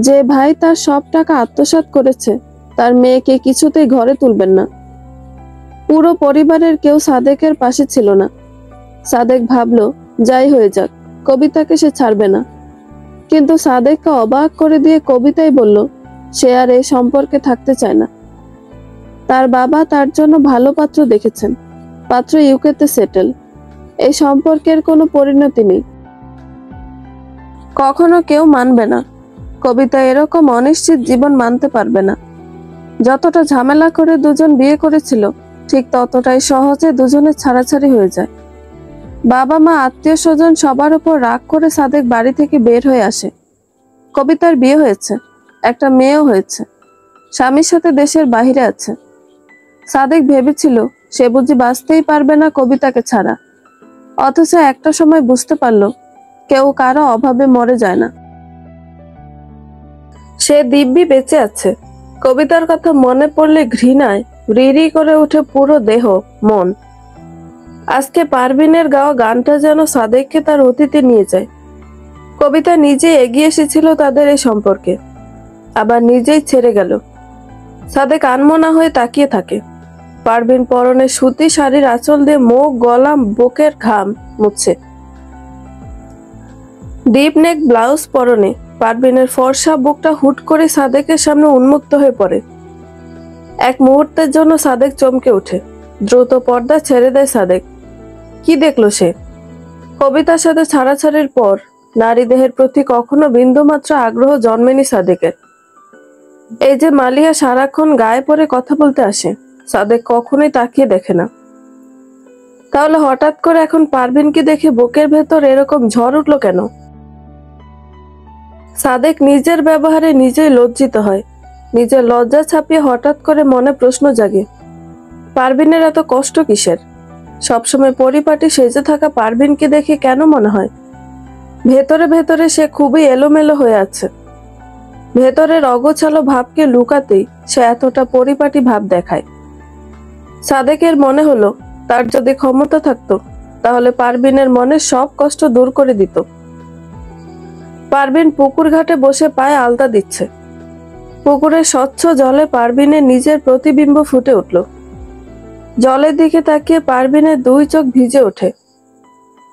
Speaker 1: যে ভাই তার সব টাকা আত্মসাৎ করেছে তার মেয়েকে কিছুতেই ঘরে তুলবেন না। পুরো পরিবারের কেউ সাদেকের পাশে ছিল না। সাদেক ভাবল, যাই হয়ে যাক, কবিতাকে সে ছাড়বে না। কিন্তু সাদেককে অবাক করে দিয়ে কবিতাই বলল সে আর এই সম্পর্কে থাকতে চায় না। তার বাবা তার জন্য ভালো পাত্র দেখেছেন। পাত্র ইউকেতে সেটেল। এই সম্পর্কের কোনো পরিণতি নেই, কখনো কেউ মানবে না। কবিতা এরকম অনিশ্চিত জীবন মানতে পারবে না। যতটা ঝামেলা করে দুজন বিয়ে করেছিল ঠিক ততটাই সহজে দুজনের ছাড়াছাড়ি হয়ে যায়। বাবা মা আত্মীয় স্বজন সবার উপর রাগ করে সাদেক বাড়ি থেকে বের হয়ে আসে। কবিতার বিয়ে হয়েছে, একটা মেয়েও হয়েছে, স্বামীর সাথে দেশের বাইরে আছে। সাদেক ভেবেছিল সে বুঝি বাঁচতেই পারবে না কবিতাকে ছাড়া, অথচ একটা সময় বুঝতে পারল কেউ কারো অভাবে মরে যায় না। সে দিব্যি বেঁচে আছে। কবিতার কথা মনে পড়লে ঘৃণায় রিরি করে উঠে পুরো দেহ মন। আজকে পারভিনের গাওয়া গানটা যেন সাদেককে তার অতীতে নিয়ে যায়। কবিতা নিজে এগিয়ে এসেছিল তাদের এই সম্পর্কে, আবার নিজেই ছেড়ে গেল। সাদেক আনমনা হয়ে তাকিয়ে থাকে। পারভিন পরনে সুতি শাড়ির আঁচল দিয়ে মুখ, গলা, বুকের ঘাম মুছছে। ডিপ নেক ব্লাউজ পরনে পারভিনের ফর্সা বুকটা হুট করে সাদেকের সামনে উন্মুক্ত হয়ে পড়ে। এক মুহূর্তের জন্য সাদেক চমকে ওঠে। দ্রুত পর্দা ছেড়ে দেয় সাদেক। কি দেখলো সে? কবিতার সাথে ছাড়াছাড়ির পর নারী দেহের প্রতি কখনো বিন্দুমাত্র আগ্রহ জন্মেনি সাদেকের। এই যে মালিয়া সারাক্ষণ গায়ে পড়ে কথা বলতে আসে, সাদেক কখনোই তাকিয়ে দেখে না। তাহলে হঠাৎ করে এখন পারভিনকে দেখে বুকের ভেতর এরকম ঝড় উঠলো কেন? সাদেক নিজের ব্যবহারে নিজেই লজ্জিত হয়। নিজের লজ্জা ছাপিয়ে হঠাৎ করে মনে প্রশ্ন জাগে, পারভিনের এত কষ্ট কিসের? সবসময় পরিপাটি সেজে থাকা পারভিনকে দেখে কেন মনে হয় ভেতরে ভেতরে সে খুবই এলোমেলো হয়ে আছে। ভেতরের অগোছালো ভাবকে লুকাতেই সে এতটা পরিপাটি ভাব দেখায়। সাদেকের মনে হলো তার যদি ক্ষমতা থাকতো তাহলে পারভিনের মনে সব কষ্ট দূর করে দিত। পারভিন পুকুর ঘাটে বসে পায়ে আলতা দিচ্ছে। পুকুরের স্বচ্ছ জলে পারভিনের নিজের প্রতিবিম্ব ফুটে উঠল। জলের দিকে তাকিয়ে পারভিনের 2 চোখ ভিজে ওঠে।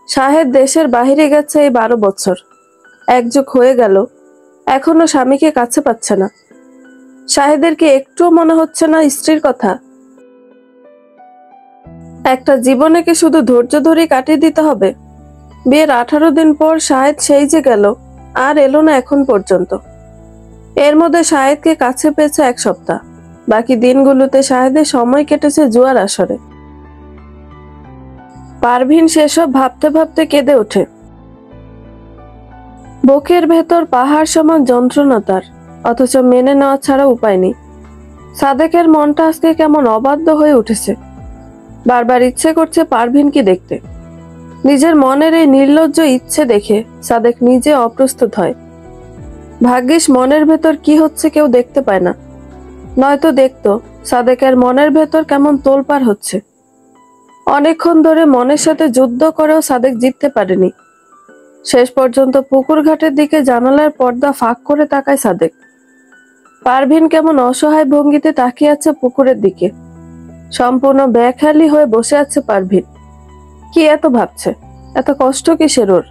Speaker 1: শাহেদ দেশের বাহিরে গেছে এই 12 বছর। 1 যুগ হয়ে গেল, এখনো স্বামীকে কাছে পাচ্ছে না। শাহেদের কি একটুও মনে হচ্ছে না স্ত্রীর কথা? একটা জীবনে কি শুধু ধৈর্য ধরে কাটিয়ে দিতে হবে? বিয়ের 18 দিন পর শাহেদ সেই যে গেল, আর এলো না এখন পর্যন্ত। এর মধ্যে শাহেদকে কাছে পেয়েছে 1 সপ্তাহ। বাকি দিনগুলোতে শাহেদের সময় কেটেছে জুয়ার আসরে। পারভিন সেসব ভাবতে ভাবতে কেঁদে ওঠে। বুকের ভেতর পাহাড় সমান যন্ত্রণা তার, অথচ মেনে নেওয়া ছাড়া উপায় নেই। সাদেকের মনটা আজকে কেমন অবাধ্য হয়ে উঠেছে। বারবার ইচ্ছে করছে পারভিনকে দেখতে। নিজের মনের এই নির্লজ্জ ইচ্ছে দেখে সাদেক নিজে অপ্রস্তুত হয়। ভাগ্যিস মনের ভেতর কি হচ্ছে কেউ দেখতে পায় না, নয়তো দেখতো সাদেকের মনের ভেতর কেমন তোলপাড় হচ্ছে। অনেকক্ষণ ধরে মনের সাথে যুদ্ধ করেও সাদেক জিততে পারেনি। শেষ পর্যন্ত পুকুর ঘাটের দিকে জানালার পর্দা ফাঁক করে তাকায় সাদেক। পারভিন কেমন অসহায় ভঙ্গিতে তাকিয়ে আছে পুকুরের দিকে। সম্পূর্ণ বেখেয়ালি হয়ে বসে আছে পারভিন। কি এত ভাবছে? এত কষ্ট কিসের ওর?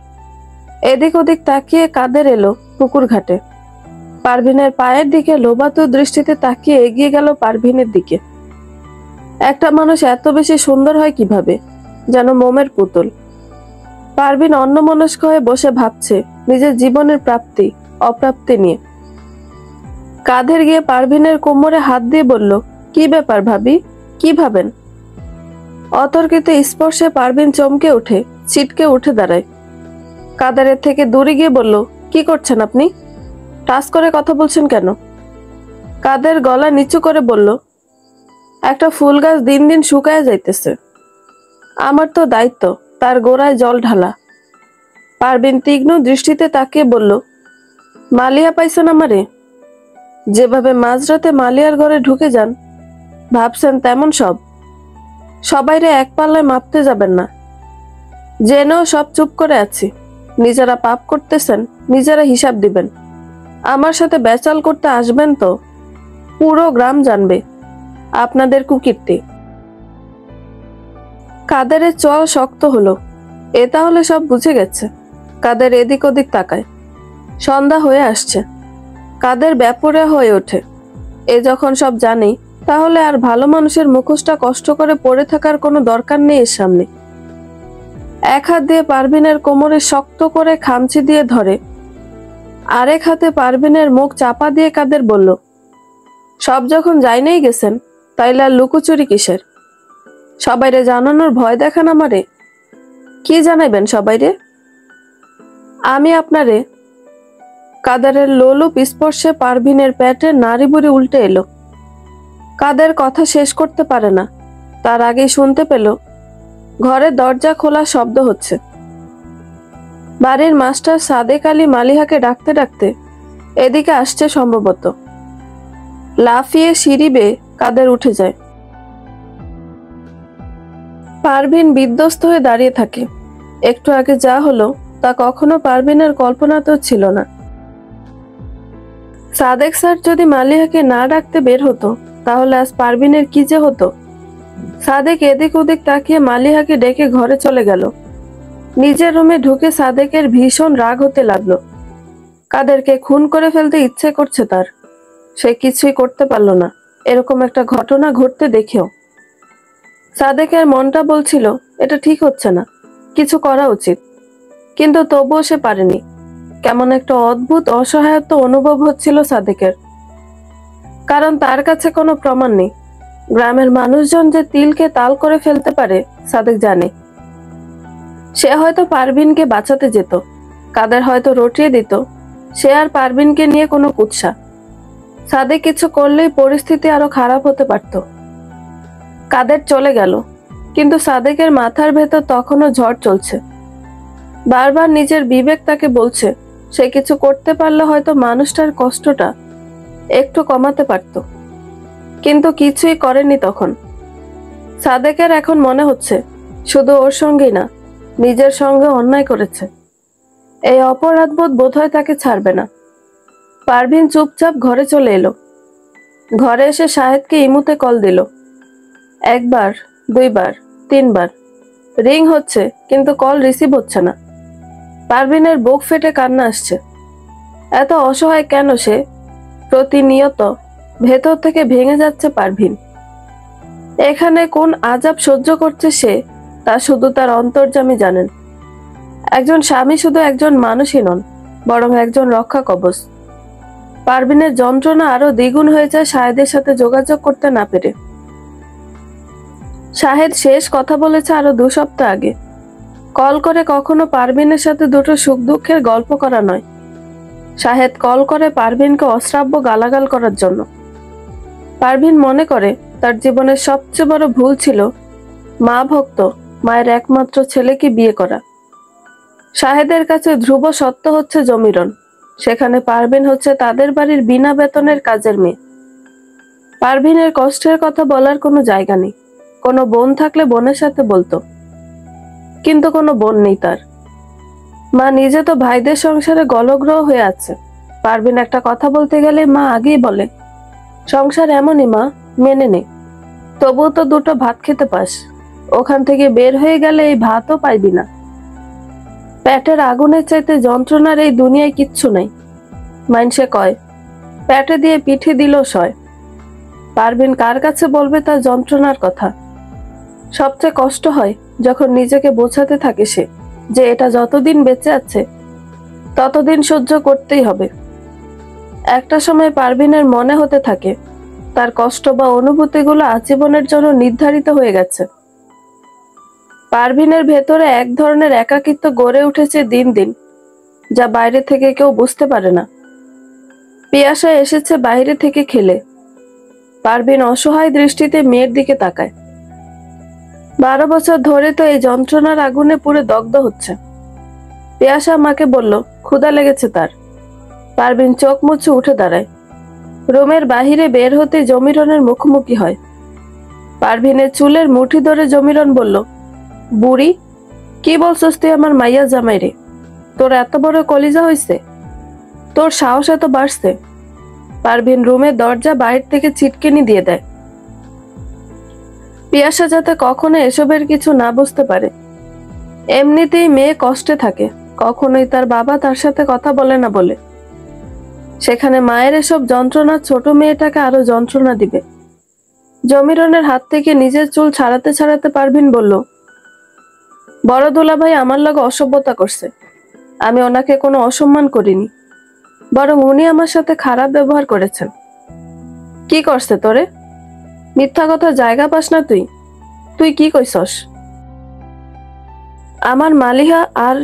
Speaker 1: এদিক ওদিক তাকিয়ে কাদের এলো পুকুর ঘাটে। পারভিনের পায়ের দিকে লোভাতুর দৃষ্টিতে তাকিয়ে এগিয়ে গেল পারভিনের দিকে। একটা মানুষ এত বেশি সুন্দর হয় কিভাবে? যেন মোমের পুতুল। পারভিন অন্যমনস্ক হয়ে বসে ভাবছে নিজের জীবনের প্রাপ্তি অপ্রাপ্তি নিয়ে। কাঁধের গিয়ে পারভিনের কোমরে হাত দিয়ে বলল, কি ব্যাপার ভাবি, কি ভাবেন? অতর্কিত স্পর্শে পারভিন চমকে উঠে ছিটকে উঠে দাঁড়ায়। কাদেরের থেকে দূরে গিয়ে বলল, কি করছেন আপনি? টাচ করে কথা বলছেন কেন? কাদের গলা নিচু করে বলল, একটা ফুল গাছ দিন দিন শুকায় যাইতেছে, আমার তো দায়িত্ব তার গোড়ায় জল ঢালা। পারভিন তীক্ষ্ণ দৃষ্টিতে তাকিয়ে বলল, মালিয়া পাইছেন আমারে? যেভাবে মাঝরাতে মালিয়ার ঘরে ঢুকে যান, ভাবছেন তেমন সব? সবাইরে এক পাল্লায় মাপতে যাবেন না। জেনেও সব চুপ করে আছি। নিজেরা পাপ করতেছেন, নিজেরা হিসাব দিবেন। আমার সাথে বেচাল করতে আসবেন তো পুরো গ্রাম জানবে আপনাদের কুকীর্তি। কাদেরের চোয়াল শক্ত হলো। এ তাহলে সব বুঝে গেছে। কাদের এদিক ওদিক তাকায়। সন্ধ্যা হয়ে আসছে। কাদের ব্যাপরে হয়ে ওঠে। এ যখন সব জানি, তাহলে আর ভালো মানুষের মুখোশটা কষ্ট করে পড়ে থাকার কোনো দরকার নেই এর সামনে। এক হাত দিয়ে পারভিনের কোমরে শক্ত করে খামচি দিয়ে ধরে, আরেক হাতে পারভিনের মুখ চাপা দিয়ে কাদের বলল, সব যখন যাইনেই গেছেন, তাইলে আর লুকোচুরি কিসের? সবাইরে জানানোর ভয় দেখান আমারে। কি জানাইবেন সবাইরে? আমি আপনারে। কাদেরের লোলুপ স্পর্শে পারভিনের পেটে নাড়ি বুড়ি উল্টে এলো। কাদের কথা শেষ করতে পারে না, তার আগেই শুনতে পেল ঘরের দরজা খোলা শব্দ হচ্ছে। বাড়ির মাস্টার সাদেক আলী মালিহাকে ডাকতে ডাকতে এদিকে আসছে সম্ভবত। লাফিয়ে সিঁড়ি বেয়ে কাদের উঠে যায়। পারভিন বিধ্বস্ত হয়ে দাঁড়িয়ে থাকে। একটু আগে যা হলো তা কখনো পারভিনের কল্পনাতেও ছিল না। সাদেক স্যার যদি মালিহাকে না ডাকতে বের হতো, তাহলে আজ পারভিনের কি যে হতো। সাদেক এদিক ওদিক তাকিয়ে মালিহাকে ডেকে ঘরে চলে গেল। নিজের রুমে ঢুকে সাদেকের ভীষণ রাগ হতে লাগলো। কাদেরকে খুন করে ফেলতে ইচ্ছে করছে তার। সে কিছুই করতে পারল না এরকম একটা ঘটনা ঘটতে দেখেও। সাদেকের মনটা বলছিল এটা ঠিক হচ্ছে না, কিছু করা উচিত, কিন্তু তবুও সে পারেনি। কেমন একটা অদ্ভুত অসহায়ত্ব অনুভব হচ্ছিল সাদেকের। কারণ তার কাছে কোনো প্রমাণ নেই। গ্রামের মানুষজন যে তিলকে তাল করে ফেলতে পারে সাদেক জানে। সে হয়তো পারভিনকে বাঁচাতে যেত, কাদের হয়তো রটিয়ে দিত, সে আর পারভিনকে নিয়ে কোনো কুৎসা। সাদেক কিছু করলেই পরিস্থিতি আরো খারাপ হতে পারত। কাদের চলে গেল, কিন্তু সাদেকের মাথার ভেতর তখনও ঝড় চলছে। বারবার নিজের বিবেক তাকে বলছে সে কিছু করতে পারলে হয়তো মানুষটার কষ্টটা একটু কমাতে পারত, কিন্তু কিছুই করেনি তখন। সাদেকের এখন মনে হচ্ছে শুধু ওর সঙ্গেই না, নিজের সঙ্গে অন্যায় করেছে। এই অপরাধবোধ বোধহয় তাকে ছাড়বে না। পারভিন চুপচাপ ঘরে চলে এলো। ঘরে এসে শাহেদকে ইমুতে কল দিল। 1 বার 2 বার 3 বার রিং হচ্ছে, কিন্তু কল রিসিভ হচ্ছে না। পারভিনের বুক ফেটে কান্না আসছে। এত অসহায় কেন সে? প্রতিনিয়ত ভেতর থেকে ভেঙে যাচ্ছে পারভিন। এখানে কোন আযাব সহ্য করছে সে, তা শুধু তার অন্তর্যামী জানেন। একজন স্বামী শুধু একজন মানুষই নন, বরং একজন রক্ষা কবচ। পারভিনের যন্ত্রণা আরো দ্বিগুণ হয়ে যায় শাহেদের সাথে যোগাযোগ করতে না পেরে। শাহেদ শেষ কথা বলেছে আরো 2 সপ্তাহ আগে। কল করে কখনো পারভিনের সাথে দুটো সুখ দুঃখের গল্প করা নয়, শাহেদ কল করে পারভিনকে অশ্রাব্য গালাগাল করার জন্য। পারভিন মনে করে তার জীবনের সবচেয়ে বড় ভুল ছিল মা ভক্ত মায়ের একমাত্র ছেলেকে বিয়ে করা। শাহেদের কাছে ধ্রুব সত্য হচ্ছে জমিরন, সেখানে পারভিন হচ্ছে তাদের বাড়ির বিনা বেতনের কাজের মেয়ে। পারভিনের কষ্টের কথা বলার কোনো জায়গা নেই। কোনো বোন থাকলে বোনের সাথে বলতো, কিন্তু কোনো বোন নেই তার। মা নিজে তো ভাইদের সংসারে গলগ্রহ হয়ে আছে। পারভিন একটা কথা বলতে গেলে মা আগেই বলে, সংসার এমনই মা, মেনে নে। তবুও তো দুটো ভাত খেতে পাস, ওখান থেকে বের হয়ে গেলে এই ভাতও পাইবি না। পেটের আগুনের চাইতে যন্ত্রণার এই দুনিয়ায় কিচ্ছু নাই। মাইনসে কয়, পেটে দিয়ে পিঠে দিল সয়। পারভিন কার কাছে বলবে তার যন্ত্রণার কথা? সবচেয়ে কষ্ট হয় যখন নিজেকে বোঝাতে থাকে সে যে এটা যতদিন বেঁচে আছে ততদিন সহ্য করতেই হবে। একটা সময় পারভিনের মনে হতে থাকে তার কষ্ট বা অনুভূতিগুলো আজীবনের জন্য নির্ধারিত হয়ে গেছে। পারভিনের ভেতরে এক ধরনের একাকিত্ব গড়ে উঠেছে দিন দিন, যা বাইরে থেকে কেউ বুঝতে পারে না। পিয়াসা এসেছে বাইরে থেকে খেলে। পারভিন অসহায় দৃষ্টিতে মেয়ের দিকে তাকায়। 12 বছর ধরে তো এই যন্ত্রণার আগুনে পুড়ে দগ্ধ হচ্ছে। পিয়াসা মাকে বলল ক্ষুধা লেগেছে তার। পারভিন চোখ মুছে উঠে দাঁড়ায়। রুমের বাহিরে বের হতে জমিরনের মুখোমুখি হয়। পারভিনের চুলের মুঠি ধরে জমিরন বলল, বুড়ি, কি বলছস তুই আমার মাইয়া জামাই রে? তোর এত বড় কলিজা হইছে? তোর সাহস এত বাড়ছে? পারভিন রুমের দরজা বাইরে থেকে ছিটকেনি দিয়ে দেয়। পিয়াসা যাতে কখনো এসবের কিছু না বুঝতে পারে। এমনিতেই মেয়ে কষ্টে থাকে, কখনোই তার বাবা তার সাথে কথা বলে না বলে। সেখানে মায়ের এসব যন্ত্রণা ছোট মেয়েটাকে আরো যন্ত্রণা দিবে। জমিরনের হাত থেকে নিজের চুল ছাড়াতে ছাড়াতে পারভিন বলল, বড় দুলাভাই আমার লগে অসভ্যতা করছে। আমি ওনাকে কোনো অসম্মান করিনি, বরং উনি আমার সাথে খারাপ ব্যবহার করেছেন। কি করছে তোরে? মিথ্যা কথা জায়গা পাস না তুই? তুই কি কইছস? আমার মালিহা আর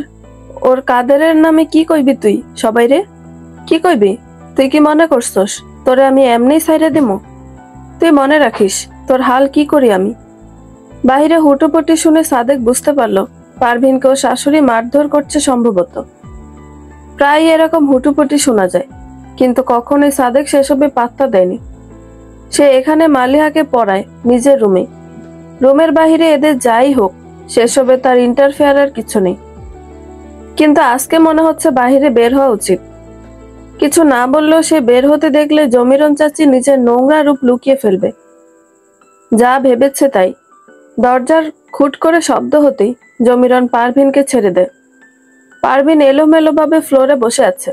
Speaker 1: ওর কাদেরের নামে কি কইবি তুই সবাই রে? কি কইবি? তুই কি মনে করছস তোরে আমি এমনি ছাইরে দিমু? তুই মনে রাখিস তোর হাল কি করি আমি। বাহিরে হুটোপটি শুনে সাদেক বুঝতে পারলো পারভিনকে ও শাশুড়ি মারধর করছে সম্ভবত। প্রায় এরকম হুটোপটি শোনা যায়, কিন্তু কখনোই সাদেক সেসবে পাত্তা দেয়নি। সে এখানে মালিহাকে পড়ায় নিজের রুমে। রুমের বাহিরে এদের যাই হোক, সেসবে তার ইন্টারফেয়ারের কিছু নেই। কিন্তু আজকে মনে হচ্ছে বাহিরে বের হওয়া উচিত। কিছু না বললেও সে বের হতে দেখলে জমিরন চাচি নিজের নোংরা রূপ লুকিয়ে ফেলবে। যা ভেবেছে তাই। দরজার খুট করে শব্দ হতেই জমিরন পারভিনকে ছেড়ে দেয়। পারভিন এলোমেলো ভাবে ফ্লোরে বসে আছে।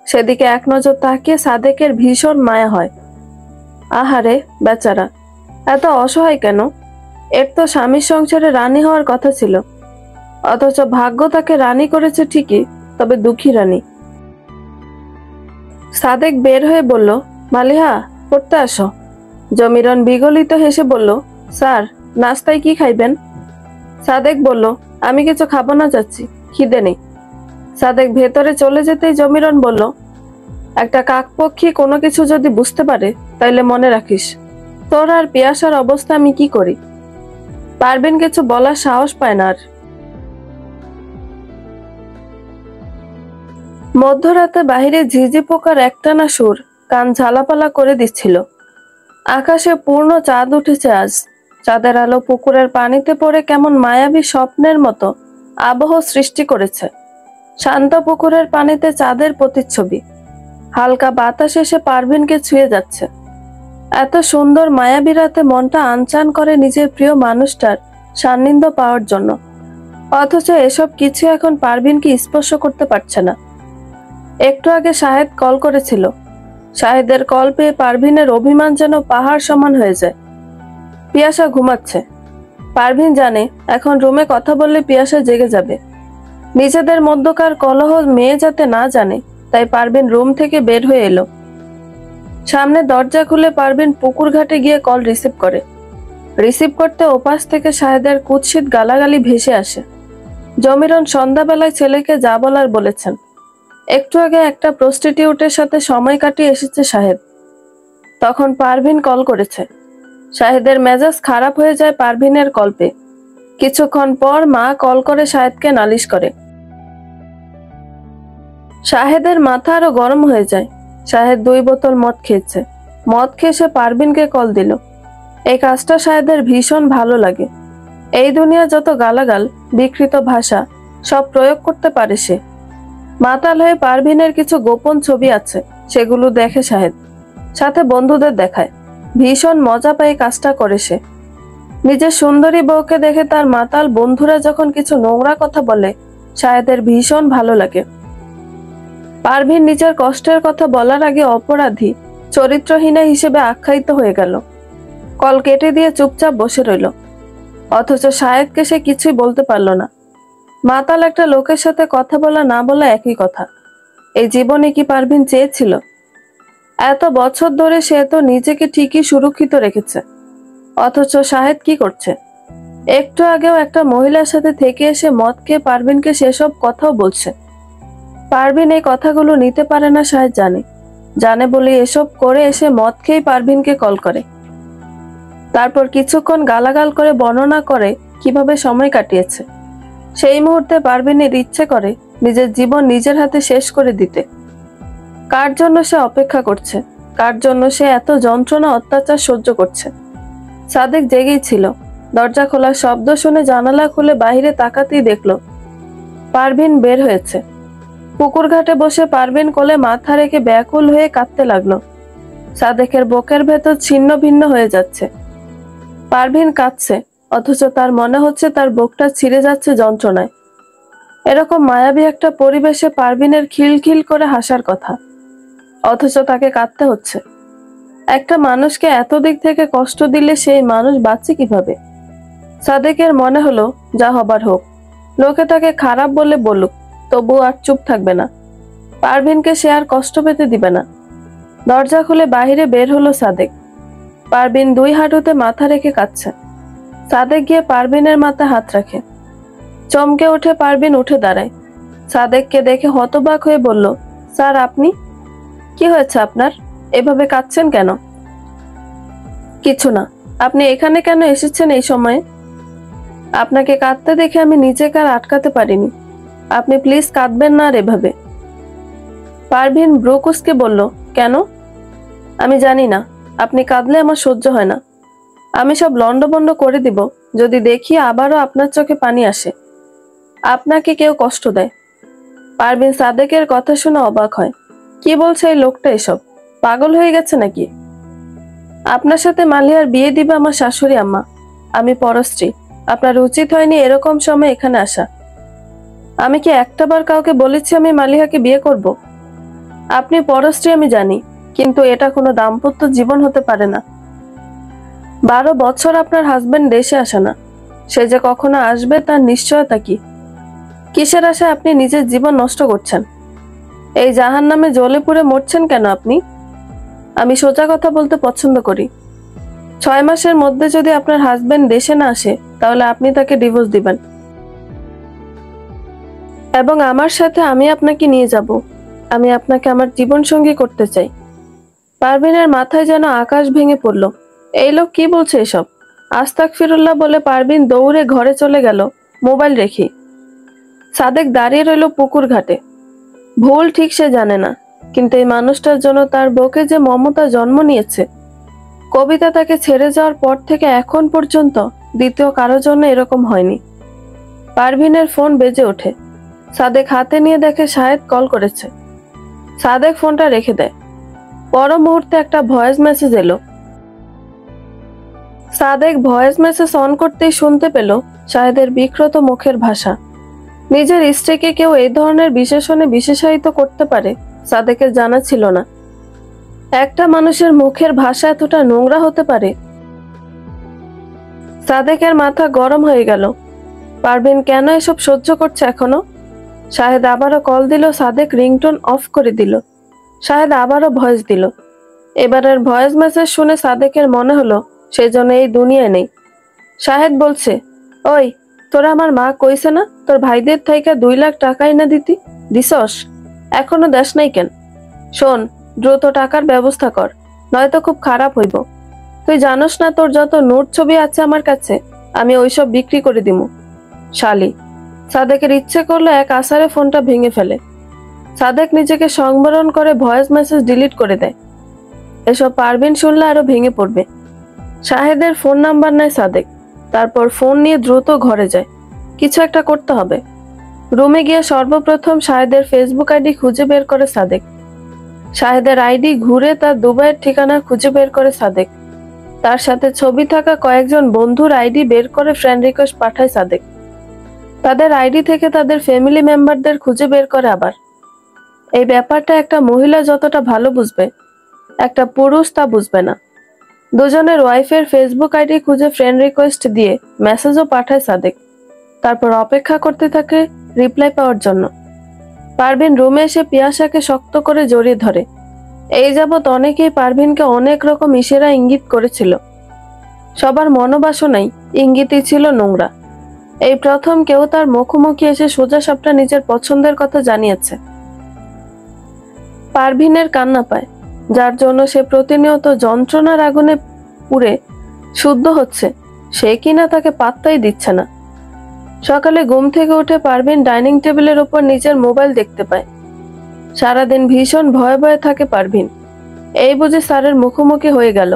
Speaker 1: সেদিকে এক নজর তাকিয়ে সাদেকের ভীষণ মায়া হয়। আহারে বেচারা, এত অসহায় কেন? এর তো স্বামীর সংসারে রানী হওয়ার কথা ছিল, অথচ ভাগ্য তাকে রানী করেছে ঠিকই, তবে দুঃখী রানী। সাদেক বের হয়ে বলল, মালিহা, পড়তে আসো। জমিরন বিগলিত হেসে বলল, স্যার, নাস্তায় কি খাইবেন? সাদেক বলল, আমি কিছু খাবো না চাচ্ছি, খিদে নেই। সাদেক ভেতরে চলে যেতেই জমিরন বলল, একটা কাকপক্ষী কোনো কিছু যদি বুঝতে পারে তাইলে মনে রাখিস তোর আর পিয়াসার অবস্থা আমি কি করি। পারভিন কিছু বলার সাহস পায় না আর। মধ্যরাতে বাহিরে ঝিঝি পোকার একটানা সুর কান ঝালাপালা করে দিচ্ছিল। আকাশে পূর্ণ চাঁদ উঠেছে আজ। চাঁদের আলো পুকুরের পানিতে পড়ে কেমন মায়াবী স্বপ্নের মতো আবহ সৃষ্টি করেছে। শান্ত পুকুরের পানিতে চাঁদের প্রতিচ্ছবি। হালকা বাতাস এসে পারভিনকে ছুঁয়ে যাচ্ছে। এত সুন্দর মায়াবী রাতে মনটা আনচান করে নিজের প্রিয় মানুষটার সান্নিধ্য পাওয়ার জন্য, অথচ এসব কিছু এখন পারভিনকে স্পর্শ করতে পারছে না। একটু আগে শাহেদ কল করেছিল। শাহেদের কল পেয়ে পারভিনের অভিমান যেন পাহাড় সমান হয়ে যায়। পিয়াসা ঘুমাচ্ছে। পারভিন জানে এখন রুমে কথা বললে পিয়াসা জেগে যাবে। নিজেদের মধ্যকার কলহ মেয়ে যাতে না জানে তাই পারভিন রুম থেকে বের হয়ে এলো। সামনে দরজা খুলে পারভিন পুকুর ঘাটে গিয়ে কল রিসিভ করে। রিসিভ করতে ওপাশ থেকে শাহেদের কুৎসিত গালাগালি ভেসে আসে। জমিরন সন্ধ্যাবেলায় ছেলেকে যা বলার বলেছেন। একটু আগে একটা প্রস্টিটিউটের সাথে সময় কাটিয়ে এসেছে শাহেদ। তখন পারভিন কল করেছে। শাহেদের মেজাজ খারাপ হয়ে যায় পারভিনের কল পেয়ে। কিছুক্ষণ পর মা কল করে শাহেদকে নালিশ করে। শাহেদের মাথা আরো গরম হয়ে যায়। শাহেদ 2 বোতল মদ খেয়েছে। মদ খেয়ে সে পারভিনকে কল দিল। এই কাজটা শাহেদের ভীষণ ভালো লাগে। এই দুনিয়া যত গালাগাল, বিকৃত ভাষা সব প্রয়োগ করতে পারে সে। মাতাল হয়ে পারভিনের কিছু গোপন ছবি আছে, সেগুলো দেখে শাহেদ, সাথে বন্ধুদের দেখায়। ভীষণ মজা পায় কাজটা করে সে। নিজের সুন্দরী বউকে দেখে তার মাতাল বন্ধুরা যখন কিছু নোংরা কথা বলে শাহেদের ভীষণ ভালো লাগে। পারভিন নিজের কষ্টের কথা বলার আগে অপরাধী, চরিত্রহীনা হিসেবে আখ্যায়িত হয়ে গেল। কল কেটে দিয়ে চুপচাপ বসে রইল। অথচ শাহেদকে সে কিছুই বলতে পারল না। মাতাল একটা লোকের সাথে কথা বলা না বলা একই কথা। এই জীবনে কি পারভিন চেয়েছিল? এত বছর ধরে সে তো নিজেকে ঠিকই সুরক্ষিত রেখেছে। অথচ শাহেদ কি করছে? একটু আগেও একটা মহিলার সাথে থেকে এসে মদ খেয়ে পারভিনকে সেসব কথাও বলছে। পারভিন এই কথাগুলো নিতে পারে না শাহেদ জানে বলে এসব করে এসে মদ খেয়ে পারভিনকে কল করে। তারপর কিছুক্ষণ গালাগাল করে বর্ণনা করে কিভাবে সময় কাটিয়েছে। সেই মুহূর্তে পারভিনের ইচ্ছে করে নিজের জীবন নিজের হাতে শেষ করে দিতে। কার জন্য সে অপেক্ষা করছে? কার জন্য সে এত যন্ত্রণা অত্যাচার সহ্য করছে? সাদেক জেগেই ছিল। দরজা খোলার শব্দ শুনে জানালা খুলে বাইরে তাকাতেই দেখলো পারভিন বের হয়েছে। পুকুর ঘাটে বসে পারভিন কোলে মাথা রেখে ব্যাকুল হয়ে কাঁদতে লাগলো। সাদেকের বুকের ভেতর ছিন্ন ভিন্ন হয়ে যাচ্ছে। পারভিন কাঁদছে, অথচ তার মনে হচ্ছে তার বুকটা ছিঁড়ে যাচ্ছে যন্ত্রণায়। এরকম মায়াবী একটা পরিবেশে পারভিনের খিলখিল করে হাসার কথা, অথচ তাকে কাঁদতে হচ্ছে। একটা মানুষকে এত দিক থেকে কষ্ট দিলে সেই মানুষ বাঁচে কিভাবে? সাদেকের মনে হলো যা হবার হোক, লোকে তাকে খারাপ বলে বলুক, তবু আর চুপ থাকবে না। পারভিনকে সে আর কষ্ট পেতে দিবে না। দরজা খুলে বাহিরে বের হলো সাদেক। পারভিন 2 হাঁটুতে মাথা রেখে কাঁদছে। সাদেক গিয়ে পারভিনের মাথায় হাত রাখে। চমকে উঠে পারভিন উঠে দাঁড়ায়। সাদেককে দেখে হতবাক হয়ে বলল, স্যার আপনি? কি হয়েছে আপনার? এভাবে কাঁদছেন কেন? কিছু না। আপনি এখানে কেন এসেছেন এই সময়ে? আপনাকে কাঁদতে দেখে আমি নিজেকে আর আটকাতে পারিনি। আপনি প্লিজ কাঁদবেন না আর এভাবে। পারভিন ব্রুকুসকে বলল, কেন? আমি জানি না। আপনি কাঁদলে আমার সহ্য হয় না। আমি সব লন্ডভন্ড করে দিব যদি দেখি আবারও আপনার চোখে পানি আসে, আপনাকে কেউ কষ্ট দেয়। পারভিন সাদেকের কথা শুনে অবাক হয়। কি বলছে এই লোকটা? এসব পাগল হয়ে গেছে নাকি? আপনার সাথে মালিহার বিয়ে দিবে আমার শাশুড়ি আম্মা। আমি পরস্ত্রী। আপনার উচিত হয়নি এরকম সময় এখানে আসা। আমি কি একটাবার কাউকে বলেছি আমি মালিহাকে বিয়ে করব? আপনি পরস্ত্রী আমি জানি, কিন্তু এটা কোনো দাম্পত্য জীবন হতে পারে না। 12 বছর আপনার হাজবেন্ড দেশে আসে না। সে যে কখনো আসবে তার নিশ্চয়তা কি? কিসের আশায় আপনি নিজের জীবন নষ্ট করছেন? এই জাহান্নামে জ্বলে পুড়ে মরছেন কেন আপনি? আমি সোজা কথা বলতে পছন্দ করি। 6 মাসের মধ্যে যদি আপনার হাজবেন্ড দেশে না আসে তাহলে আপনি তাকে ডিভোর্স দিবেন, এবং আমার সাথে আমি আপনাকে নিয়ে যাব। আমি আপনাকে আমার জীবন সঙ্গী করতে চাই। পারভিনের মাথায় যেন আকাশ ভেঙে পড়ল। এই লোক কি বলছে এসব? আস্তাগফিরুল্লাহ বলে পারভিন দৌড়ে ঘরে চলে গেল মোবাইল রেখে। সাদেক দাঁড়িয়ে রইল পুকুর ঘাটে। ভুল ঠিক সে জানে না, কিন্তু এই মানুষটার জন্য তার বুকে যে মমতা জন্ম নিয়েছে, কবিতা তাকে ছেড়ে যাওয়ার পর থেকে এখন পর্যন্ত দ্বিতীয় কারোর জন্য এরকম হয়নি। পারভিনের ফোন বেজে ওঠে। সাদেক হাতে নিয়ে দেখে শাহেদ কল করেছে। সাদেক ফোনটা রেখে দেয়। পর মুহূর্তে একটা ভয়েস মেসেজ এলো। সাদেক ভয়েস মেসেজ অন করতেই শুনতে পেল শাহেদের বিকৃত মুখের ভাষা। নিজের স্ত্রীকে কেউ এই ধরনের বিশেষণে বিশেষায়িত করতে পারে সাদেকের জানা ছিল না। একটা মানুষের মুখের ভাষা এতটা নোংরা হতে পারে? সাদেকের মাথা গরম হয়ে গেল। পারভিন কেন এসব সহ্য করছে এখনো? শাহেদ আবারও কল দিল। সাদেক রিংটোন অফ করে দিল। শাহেদ আবারও ভয়েস দিল। এবারের ভয়েস মেসেজ শুনে সাদেকের মনে হলো সেই জন্য এই দুনিয়ায় নেই। শাহেদ বলছে, ওই তোরা আমার মা কইছে না তোর ভাইদের থাইকা 2 লাখ টাকাই না দিছস, এখনো দেশ নাই কেন? শোন, দ্রুত টাকার ব্যবস্থা কর, নয়তো খুব খারাপ হইব। তুই জানোস না তোর যত নোট ছবি আছে আমার কাছে, আমি ওইসব বিক্রি করে দিমু। শালি। সাদেকের ইচ্ছে করলো এক আসারে ফোনটা ভেঙে ফেলে। সাদেক নিজেকে সংবরণ করে ভয়েস মেসেজ ডিলিট করে দেয়। এসব পারভিন শুনলে আরো ভেঙে পড়বে। শাহেদের ফোন নাম্বার নেয় সাদেক। তারপর ফোন নিয়ে দ্রুত ঘরে যায়। কিছু একটা করতে হবে। রুমে গিয়ে সর্বপ্রথম শাহেদের ফেসবুক আইডি খুঁজে বের করে সাদেক। শাহেদের আইডি ঘুরে তার দুবাইয়ের ঠিকানা খুঁজে বের করে সাদেক। তার সাথে ছবি থাকা কয়েকজন বন্ধুর আইডি বের করে ফ্রেন্ড রিকোয়েস্ট পাঠায় সাদেক। তাদের আইডি থেকে তাদের ফ্যামিলি মেম্বারদের খুঁজে বের করে আবার। এই ব্যাপারটা একটা মহিলা যতটা ভালো বুঝবে, একটা পুরুষ তা বুঝবে না। দুজনের ওয়াইফের ফেসবুক আইডি খুঁজে ফ্রেন্ড রিকোয়েস্ট দিয়ে মেসেজও পাঠায় সাদেক। তারপর অপেক্ষা করতে থাকে রিপ্লাই পাওয়ার জন্য। পারভিন রুমে এসে পিয়াসাকে শক্ত করে জড়িয়ে ধরে। এই যাবৎ অনেকেই পারভিনকে অনেক রকম ইশারা ইঙ্গিত করেছিল। সবার মনোবাসনাই ইঙ্গিতই ছিল নোংরা। এই প্রথম কেউ তার মুখোমুখি এসে সোজা সাপটা নিজের পছন্দের কথা জানিয়েছে। পারভিনের কান্না পায়, যার জন্য সে প্রতিনিয়ত যন্ত্রণার আগুনে পুড়ে শুদ্ধ হচ্ছে, সে কিনা তাকে পাত্তাই দিচ্ছে না। সকালে ঘুম থেকে উঠে পারভিন ডাইনিং টেবিলের উপর নিজের মোবাইল দেখতে পায়। সারাদিন ভীষণ ভয়ে ভয়ে থাকে পারভিন। এই বুঝে স্যারের মুখোমুখি হয়ে গেল।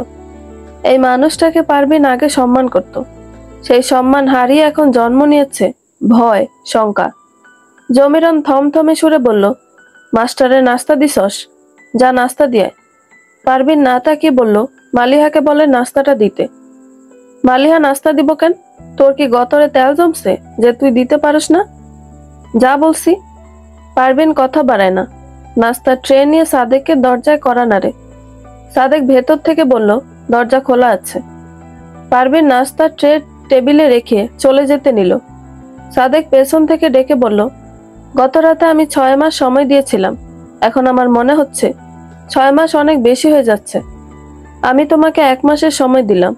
Speaker 1: এই মানুষটাকে পারভিন আগে সম্মান করত, সেই সম্মান হারিয়ে এখন জন্ম নিয়েছে ভয়, শঙ্কা। জমিরন থমথমে সুরে বলল, মাস্টারে নাস্তা দিছস? যা নাস্তা দিয়ে। পারভিন না তাকিয়ে বলল, মালিহাকে বলে নাস্তাটা দিতে। মালিহা নাস্তা দিব কেন? তোর কি গতরে তেল জমছে যে তুই দিতে পারস না? যা বলছি। পারভিন কথা বাড়ায় না। নাস্তা ট্রে নিয়ে সাদেকের দরজায় কড়া নাড়ে। সাদেক ভেতর থেকে বলল, দরজা খোলা আছে। পারভিন নাস্তা ট্রে টেবিলে রেখে চলে যেতে নিল। সাদেক পেছন থেকে ডেকে বলল, গত রাতে আমি 6 মাস সময় দিয়েছিলাম, এখন আমার মনে হচ্ছে 6 মাস অনেক বেশি হয়ে যাচ্ছে। আমি তোমাকে 1 মাসের সময় দিলাম।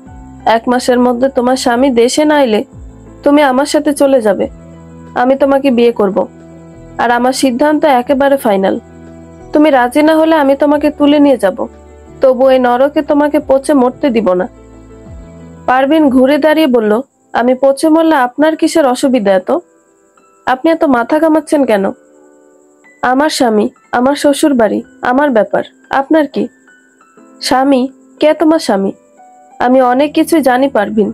Speaker 1: 1 মাসের মধ্যে তোমার স্বামী দেশে না এলে তুমি আমার সাথে চলে যাবে। আমি তোমাকে বিয়ে করব, আর আমার সিদ্ধান্ত একেবারে ফাইনাল। তুমি রাজি না হলে আমি তোমাকে তুলে নিয়ে যাব, তবু এই নরকে তোমাকে পচে মরতে দিব না। পারভিন ঘুরে দাঁড়িয়ে বলল, আমি পচে মরলে আপনার কিসের অসুবিধা এত? আপনি এত মাথা ঘামাচ্ছেন কেন? আমার স্বামী, আমার শ্বশুর বাড়ি, আমার ব্যাপার, আপনার কি? স্বামী? কে তোমার স্বামী? আমি অনেক কিছু জানি পারভিন।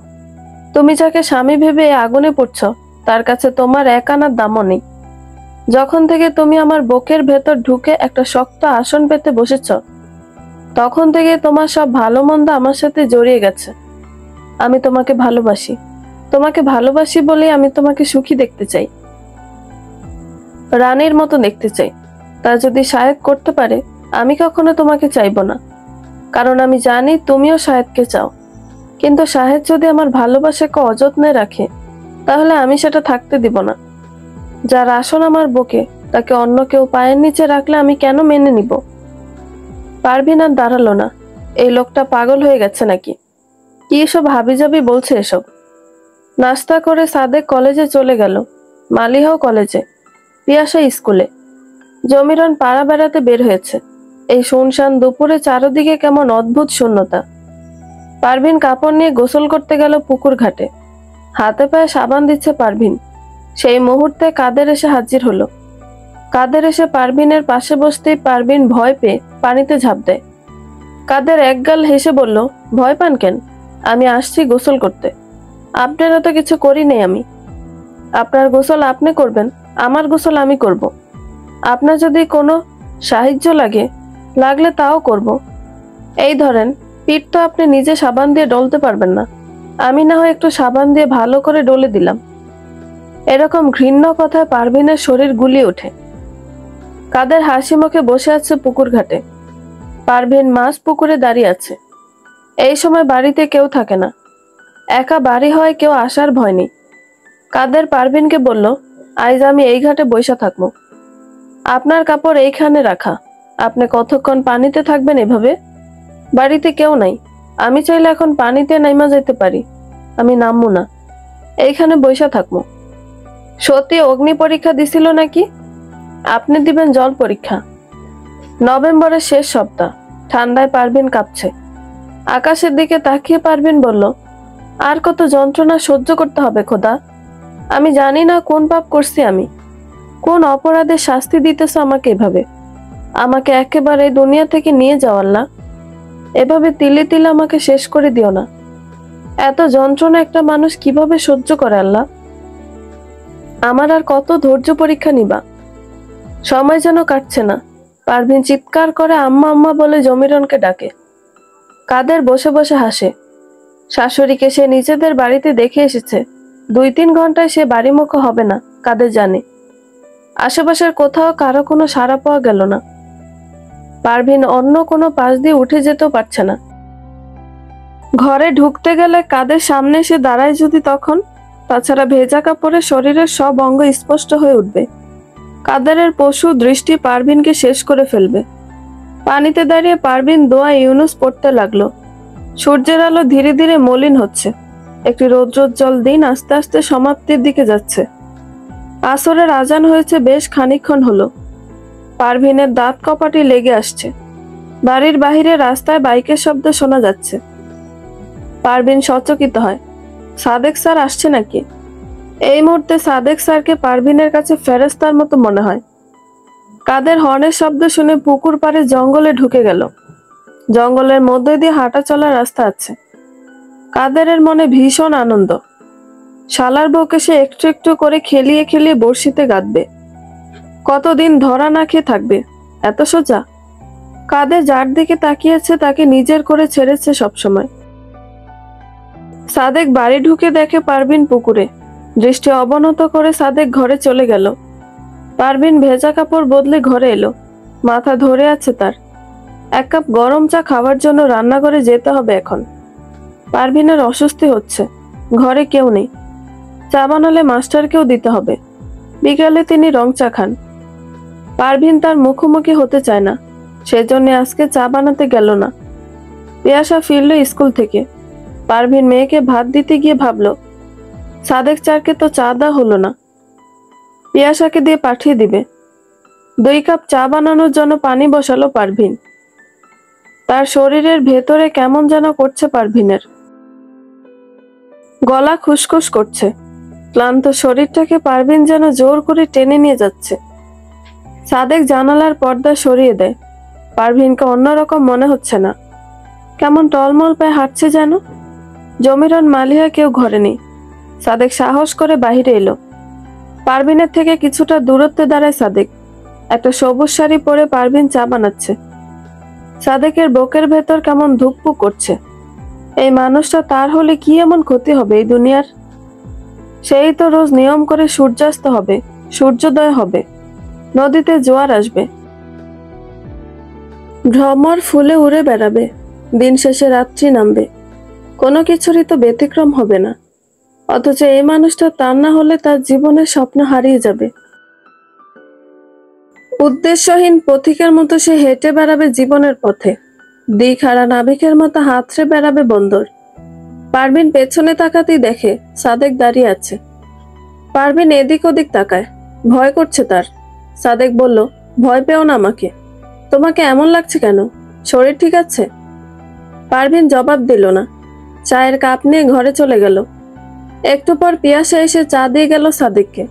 Speaker 1: তুমি যাকে স্বামী ভেবে আগুনে পড়ছ, তার কাছে তোমার 1 আনার দামও নেই। যখন থেকে তুমি আমার বুকের ভেতর ঢুকে একটা শক্ত আসন পেতে বসেছ, তখন থেকে তোমার সব ভালো মন্দ আমার সাথে জড়িয়ে গেছে। আমি তোমাকে ভালোবাসি। তোমাকে ভালোবাসি বলেই আমি তোমাকে সুখী দেখতে চাই, রানীর মতো দেখতে চাই। তা যদি শাহেদ করতে পারে, আমি কখনো তোমাকে চাইব না, কারণ আমি জানি তুমিও শাহেদকে চাও। কিন্তু শাহেদ যদি আমার ভালোবাসাকে অযত্নে রাখে, তাহলে আমি সেটা থাকতে দিব না। যার আসন আমার বুকে, তাকে অন্য কেউ পায়ের নিচে রাখলে আমি কেন মেনে নিব? পারভিন আর দাঁড়ালো না। এই লোকটা পাগল হয়ে গেছে নাকি? কি এসব হাবিজাবি বলছে এসব? নাস্তা করে সাদেক কলেজে চলে গেল, মালিহাও কলেজে, পিয়াসা স্কুলে। জমিরন পাড়া বেড়াতে বের হয়েছে। এই শুনশান দুপুরে চারদিকে কেমন অদ্ভুত শূন্যতা। পারভিন কাপড় নিয়ে গোসল করতে গেল পুকুর ঘাটে। হাতে পায়ে সাবান দিচ্ছে পারভিন। সেই মুহূর্তে কাদের এসে হাজির হলো। কাদের এসে পারভিনের পাশে বসতেই পারভিন ভয় পেয়ে পানিতে ঝাঁপ দেয়। কাদের একগাল হেসে বলল, ভয় পান কেন? আমি আসছি গোসল করতে। আপনারও তো কিছু করি নেই আমি। আপনার গোসল আপনি করবেন, আমার গোসল আমি করব। আপনার যদি কোনো সাহায্য লাগলে তাও করব। এই ধরেন, পিঠ তো আপনি নিজে সাবান দিয়ে ডলতে পারবেন না, আমি না হয় একটু সাবান দিয়ে ভালো করে ডলে দিলাম। এরকম ঘৃণ্য কথায় পারভিনের শরীর গুলিয়ে ওঠে। কাদের হাসি মুখে বসে আছে পুকুর ঘাটে। পারভিন মাছ পুকুরে দাঁড়িয়ে আছে। এই সময় বাড়িতে কেউ থাকে না। একা বাড়ি হয়, কেউ আসার ভয় নেই। কাদের পারভিনকে বলল, আজ আমি এই ঘাটে বইসা থাকবো। আপনার কাপড় এইখানে রাখা। আপনি কতক্ষণ পানিতে থাকবেন এভাবে? বাড়িতে কেউ নাই, আমি চাইলে এখন পানিতে নাইমা যেতে পারি। আমি নামবো না, এইখানে বইসা থাকবো। সত্যি অগ্নি পরীক্ষা দিছিল নাকি? আপনি দিবেন জল পরীক্ষা? নভেম্বরের শেষ সপ্তাহ, ঠান্ডায় পারভিন কাঁপছে। আকাশের দিকে তাকিয়ে পারভিন বলল, আর কত যন্ত্রণা সহ্য করতে হবে খোদা। আমি জানি না কোন পাপ করছি আমি, কোন অপরাধের শাস্তি দিতেছ আমাকে এভাবে। আমাকে একেবারে এই দুনিয়া থেকে নিয়ে যাও আল্লাহ। এভাবে তিলে তিলে আমাকে শেষ করে দিও না। এত যন্ত্রণা একটা মানুষ কিভাবে সহ্য করে আল্লাহ? আমার আর কত ধৈর্য পরীক্ষা নিবা? সময় যেন কাটছে না। পারভিন চিৎকার করে আম্মা আম্মা বলে জমিরনকে ডাকে। কাদের বসে বসে হাসে। শাশুড়িকে সে নিজেদের বাড়িতে দেখে এসেছে। 2-3 ঘন্টায় সে বাড়িমুখো হবে না, কাদের জানে। আশেপাশের কোথাও কারো কোনো সাড়া পাওয়া গেল না। পারভিন অন্য কোনো পাশ দিয়ে উঠে যেতেও পারছে না। ঘরে ঢুকতে গেলে কাদের সামনে এসে দাঁড়ায় যদি তখন? তাছাড়া ভেজা কাপড়ে শরীরের সব অঙ্গ স্পষ্ট হয়ে উঠবে। কাদেরের পশু দৃষ্টি পারভিনকে শেষ করে ফেলবে। পানিতে দাঁড়িয়ে পারভিন দোয়া ইউনুস পড়তে লাগলো। সূর্যের আলো ধীরে ধীরে মলিন হচ্ছে। একটি রৌদ্রোজ্জ্বল দিন আস্তে আস্তে সমাপ্তির দিকে যাচ্ছে। আসরের আজান হয়েছে বেশ খানিকক্ষণ হলো। পারভিনের দাঁত কপাটি লেগে আসছে। বাড়ির বাহিরে রাস্তায় বাইকের শব্দ শোনা যাচ্ছে। পারভিন সচকিত হয়। সাদেক স্যার আসছে নাকি? এই মুহূর্তে সাদেক স্যারকে পারভিনের কাছে ফেরেশতার মতো মনে হয়। কাদের হর্নের শব্দ শুনে পুকুর পাড়ে জঙ্গলে ঢুকে গেল। জঙ্গলের মধ্যে দিয়ে হাঁটা চলার রাস্তা আছে। কাদেরের মনে ভীষণ আনন্দ। শালার বউকে সে একটু একটু করে খেলিয়ে খেলিয়ে বড়শিতে গাঁথবে। কতদিন ধরা না খেয়ে থাকবে, এত সোজা? কাদের যার দিকে তাকিয়েছে তাকে নিজের করে ছেড়েছে সবসময়। সাদেক বাড়ি ঢুকে দেখে পারভিন পুকুরে। দৃষ্টি অবনত করে সাদেক ঘরে চলে গেল। পারভিন ভেজা কাপড় বদলে ঘরে এলো। মাথা ধরে আছে তার। 1 কাপ গরম চা খাওয়ার জন্য রান্নাঘরে যেতে হবে এখন। পারভিনের অস্বস্তি হচ্ছে। ঘরে কেউ নেই। চা বানালে মাস্টারকেও দিতে হবে। বিকালে তিনি রং চা খান। পারভিন তার মুখোমুখি হতে চায় না, সেজন্য আজকে চা বানাতে গেল না। পিয়াসা ফিরল স্কুল থেকে। পারভিন মেয়েকে ভাত দিতে গিয়ে ভাবল, সাদেক চারকে তো চা দেওয়া হলো না। পিয়াসাকে দিয়ে পাঠিয়ে দিবে। 2 কাপ চা বানানোর জন্য পানি বসালো পারভিন। তার শরীরের ভেতরে কেমন যেন করছে পারভিনের। গলা খুসখুস করছে। ক্লান্ত শরীরটাকে পারভিন যেন জোর করে টেনে নিয়ে যাচ্ছে। সাদেক জানালার পর্দা সরিয়ে দেয়। পারভিনকে অন্যরকম মনে হচ্ছে না। কেমন টলমল পায়ে হাঁটছে যেন। জমিরন মালিহা কেউ ঘরে নেই। সাদেক সাহস করে বাহিরে এলো। পারভিনের থেকে কিছুটা দূরত্বে দাঁড়ায় সাদেক। একটা সবুজ শাড়ি পরে পারভিন চা বানাচ্ছে। সাদেকের বুকের ভেতর কেমন ধুকপুক করছে। এই মানুষটা তার হলে কি এমন ক্ষতি হবে এই দুনিয়ার? সেই তো রোজ নিয়ম করে সূর্যাস্ত হবে, সূর্যোদয় হবে, নদীতে জোয়ার আসবে, ভ্রমর ফুলে উড়ে বেড়াবে, দিন শেষে রাত্রি নামবে। কোনো কিছুরই তো ব্যতিক্রম হবে না। অথচ এই মানুষটা তার না হলে তার জীবনের স্বপ্ন হারিয়ে যাবে। উদ্দেশ্যহীন পথিকের মতো সে হেঁটে বেড়াবে জীবনের পথে। দিকহারা নাবিকের মতো হাতড়ে বেড়াবে বন্দর। পারভিন পেছনে তাকাতেই দেখে সাদেক দাঁড়িয়ে আছে। পারভিন এদিক ওদিক তাকায়। ভয় করছে তার। সাদেক বলল, ভয় পেও না আমাকে। তোমাকে এমন লাগছে কেন? শরীর ঠিক আছে? পারভিন জবাব দিল না। চায়ের কাপ নিয়ে ঘরে চলে গেল। একটু পর পিয়াসা এসে চা দিয়ে গেল সাদেককে।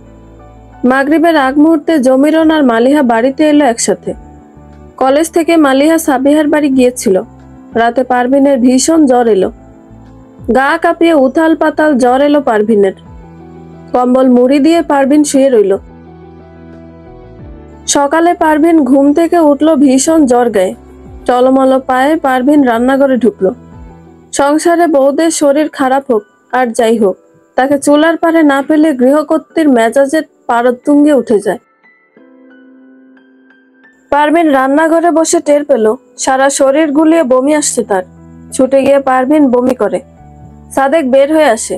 Speaker 1: মাগরিবের আগ মুহূর্তে জমিরন আর মালিহা বাড়িতে এলো একসাথে। কলেজ থেকে মালিহা সাবিহার বাড়ি গিয়েছিল। রাতে পারভিনের ভীষণ জ্বর এলো। গা কাঁপিয়ে উথাল পাতাল জ্বর এলো পারভিনের। কম্বল মুড়ি দিয়ে পারভিন শুয়ে রইল। সকালে পারভিন ঘুম থেকে উঠল ভীষণ জ্বর গায়ে। টলমল পায়ে পারভিন রান্নাঘরে ঢুকলো। সংসারে বউদের শরীর খারাপ হোক আর যাই হোক, তাকে চুলার পারে না পেলে গৃহকর্ত্রীর মেজাজের পারতুঙ্গে উঠে যায়। পারভিন রান্নাঘরে বসে টের পেল সারা শরীর গুলিয়ে বমি আসছে তার। ছুটে গিয়ে পারভিন বমি করে। সাদেক বের হয়ে আসে।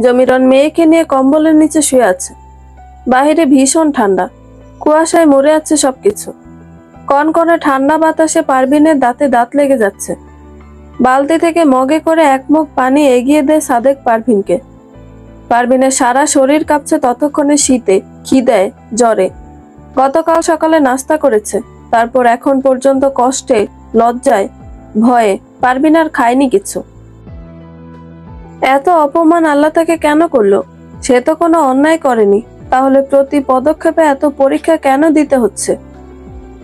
Speaker 1: জমিরন মেয়েকে নিয়ে কম্বলের নিচে শুয়ে আছে। বাহিরে ভীষণ ঠান্ডা, কুয়াশায় মরে যাচ্ছে সবকিছু। কনকনে ঠান্ডা বাতাসে পারভিনের দাঁতে দাঁত লেগে যাচ্ছে। বালতি থেকে মগে করে এক মুখ পানি এগিয়ে দেয় সাদেক পারভিনকে। পারভিনের সারা শরীর কাঁপছে ততক্ষণে শীতে, খিদায়, জ্বরে। গতকাল সকালে নাস্তা করেছে, তারপর এখন পর্যন্ত কষ্টে, লজ্জায়, ভয়ে পারভিন আর খায়নি কিছু। এত অপমান আল্লাহ তাকে কেন করলো? সে তো কোনো অন্যায় করেনি, তাহলে প্রতি পদক্ষেপে এত পরীক্ষা কেন দিতে হচ্ছে?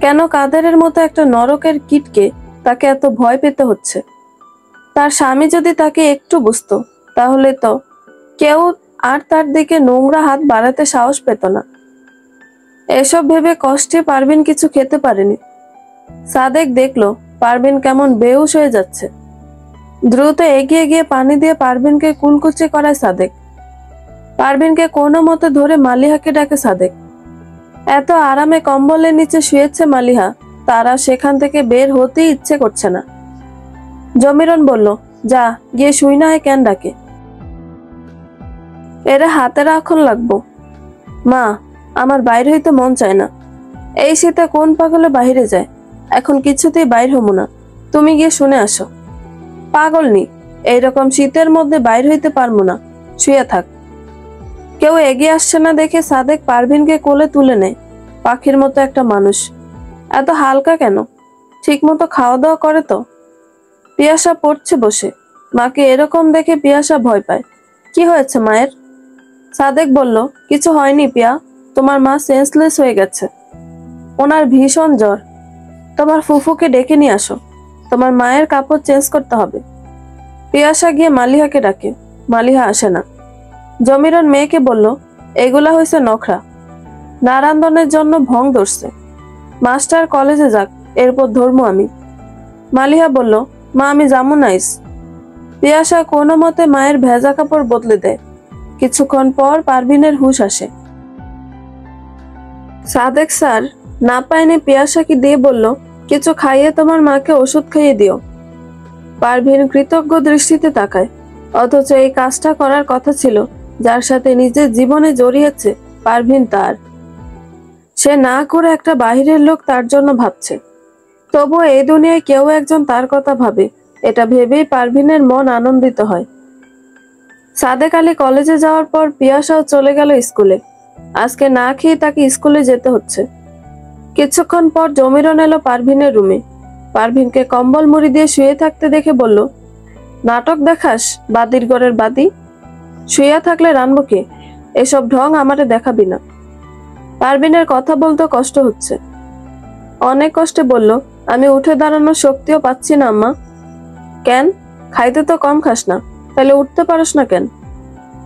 Speaker 1: কেন কাদেরের মতো একটা নরকের কীটকে তাকে এত ভয় পেতে হচ্ছে? তার স্বামী যদি তাকে একটু বুঝতো, তাহলে তো কেউ আর তার দিকে নোংরা হাত বাড়াতে সাহস পেত না। এসব ভেবে কষ্টে পারভিন কিছু খেতে পারেনি। সাদেক দেখলো পারভিন কেমন বেহুশ হয়ে যাচ্ছে। দ্রুত এগিয়ে গিয়ে পানি দিয়ে পারভিনকে কুলকুচি করায় সাদেক। পারভিনকে কোনো মতে ধরে মালিহাকে ডাকে সাদেক। এত আরামে কম্বলের নিচে শুয়েছে মালিহা, তারা সেখান থেকে বের হতেই ইচ্ছে করছে না। জমিরন বলল, যা গিয়ে শুই না হয়, কেন ডাকে? এরা হাতে রাখন লাগবো। মা, আমার বাইরে হইতে মন চায় না। এই শীতে কোন পাগলে বাহিরে যায়? এখন কিছুতেই বাইর হবো না, তুমি গিয়ে শুনে আসো। পাগল নি, এইরকম শীতের মধ্যে বাইর হইতে পারবো না, শুয়ে থাক। কেউ এগিয়ে আসছে না দেখে সাদেক পারভিনকে কোলে তুলে নেয়। পাখির মতো একটা মানুষ, এত হালকা কেন? ঠিক মতো খাওয়া দাওয়া করে তো? পিয়াসা পড়ছে বসে, মাকে এরকম দেখে পিয়াসা ভয় পায়। কি হয়েছে মায়ের? সাদেক বলল, কিছু হয়নি পিয়া, তোমার মা সেন্সলেস হয়ে গেছে। ওনার ভীষণ জ্বর। তোমার ফুফুকে ডেকে নিয়ে আসো, তোমার মায়ের কাপড় চেঞ্জ করতে হবে। পিয়াসা গিয়ে মালিহাকে ডাকে, মালিহা আসে না। জমিরন মেয়েকে বলল, এগুলা হয়েছে নখরা, নারান্দনের জন্য ভং ধরছে। মাস্টার কলেজে যাক, এরপর ধরবো আমি। মালিহা বলল, মা আমি যাবো নাইস। পিয়াসা কোনো মতে মায়ের ভেজা কাপড় বদলে দেয়। কিছুক্ষণ পর পারভিনের হুঁশ আসে। সাদেক স্যার না পায়নি পিয়াসাকে দিয়ে বলল, কিছু খাইয়ে তোমার মাকে ওষুধ খাইয়ে দিও। পারভিন কৃতজ্ঞ দৃষ্টিতে তাকায়, অথচ এই কাজটা করার কথা ছিল যার সাথে নিজের জীবনে জড়িয়েছে পারভিন তার। সে না করে একটা বাহিরের লোক তার জন্য ভাবছে। তবুও এই দুনিয়ায় কেউ একজন তার কথা ভাবে, এটা ভেবেই পারভিনের মন আনন্দিত হয়। সাদেক আলী কলেজে যাওয়ার পর পিয়াসাও চলে গেল স্কুলে। আজকে না খেয়ে তাকে স্কুলে যেতে হচ্ছে। কিছুক্ষণ পর জমিরন এলো পারভিনের রুমে। পারভিনকে কম্বল মুড়ি দিয়ে শুয়ে থাকতে দেখে বলল, নাটক দেখাস বাদির ঘরের বাদি? শুয়ে থাকলে রানবো কে? এসব ঢং আমারে দেখাবি না। পারভিনের কথা বলতে কষ্ট হচ্ছে। অনেক কষ্টে বলল, আমি উঠে দাঁড়ানোর শক্তিও পাচ্ছি না আম্মা। কেন? খাইতে তো কম খাস না, তাহলে উঠতে পারস না কেন?